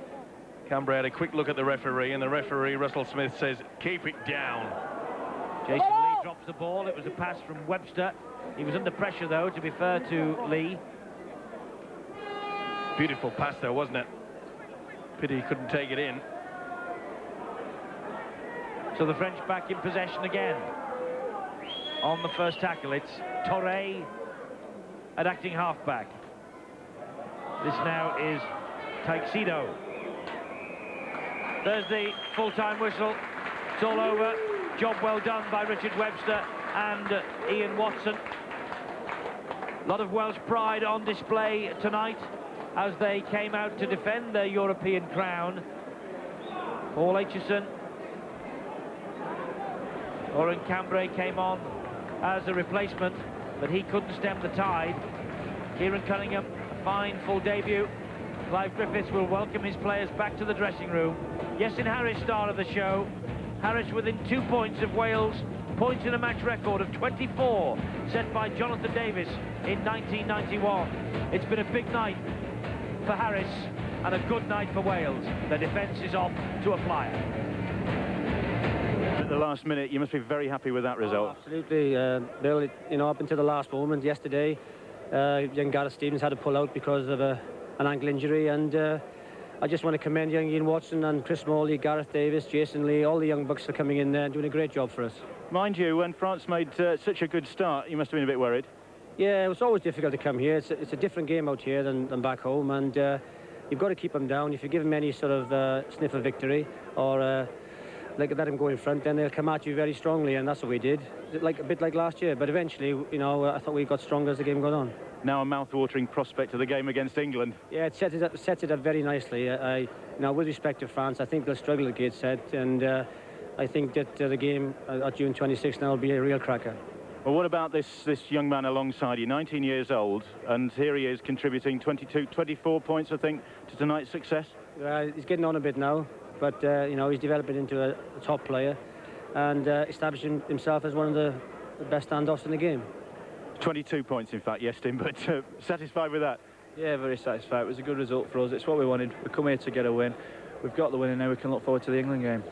Cambrai had a quick look at the referee, and the referee, Russell Smith, says, keep it down. Jason Lee drops the ball. It was a pass from Webster. He was under pressure, though, to be fair to Lee. Beautiful pass, though, wasn't it? Pity he couldn't take it in. So the French back in possession again. On the first tackle, it's Torre at acting halfback. This now is Taixido. There's the full-time whistle. It's all over. Job well done by Richard Webster and Ian Watson. A lot of Welsh pride on display tonight as they came out to defend their European crown. Paul Aitchison Oren Cambrai came on as a replacement, but he couldn't stem the tide. Kieran Cunningham, a fine full debut. Clive Griffiths will welcome his players back to the dressing room. Iestyn Harris, star of the show. Harris within 2 points of Wales, points in a match record of 24, set by Jonathan Davies in 1991. It's been a big night for Harris and a good night for Wales. The defence is off to a flyer. At the last minute, you must be very happy with that result. Oh, absolutely, Bill. You know, up until the last moment yesterday, young Gareth Stevens had to pull out because of an ankle injury, and I just want to commend young Ian Watson and Chris Morley, Gareth Davis, Jason Lee. All the young bucks are coming in there and doing a great job for us. Mind you, when France made such a good start, you must have been a bit worried. Yeah, it was always difficult to come here. It's a different game out here than back home, and you've got to keep them down. If you give them any sort of sniff of victory or let them go in front, then they'll come at you very strongly, and that's what we did. A bit like last year, but eventually, you know, I thought we got stronger as the game got on. Now a mouth-watering prospect of the game against England. Yeah, it sets it up very nicely. Now, with respect to France, I think they'll struggle to get set, and I think that the game at June 26th now will be a real cracker. Well, what about this young man alongside you, 19 years old, and here he is contributing 24 points, I think, to tonight's success? He's getting on a bit now, but, you know, he's developing into a top player and establishing himself as one of the best standoffs in the game. 22 points, in fact, Iestyn, but satisfied with that? Yeah, very satisfied. It was a good result for us. It's what we wanted. We come here to get a win. We've got the win, and now we can look forward to the England game.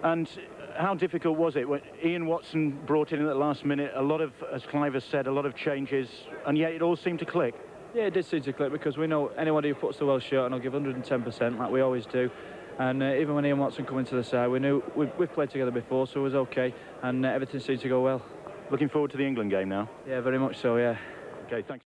And how difficult was it when Ian Watson brought in at the last minute? A lot of, as Clive has said, a lot of changes, and yet it all seemed to click. Yeah, it did seem to click, because we know anyone who puts the Welsh shirt on will give 110%, like we always do. And even when Ian Watson come into the side, we knew we've played together before, so it was okay, and everything seemed to go well. Looking forward to the England game now? Yeah, very much so, yeah. Okay, thanks.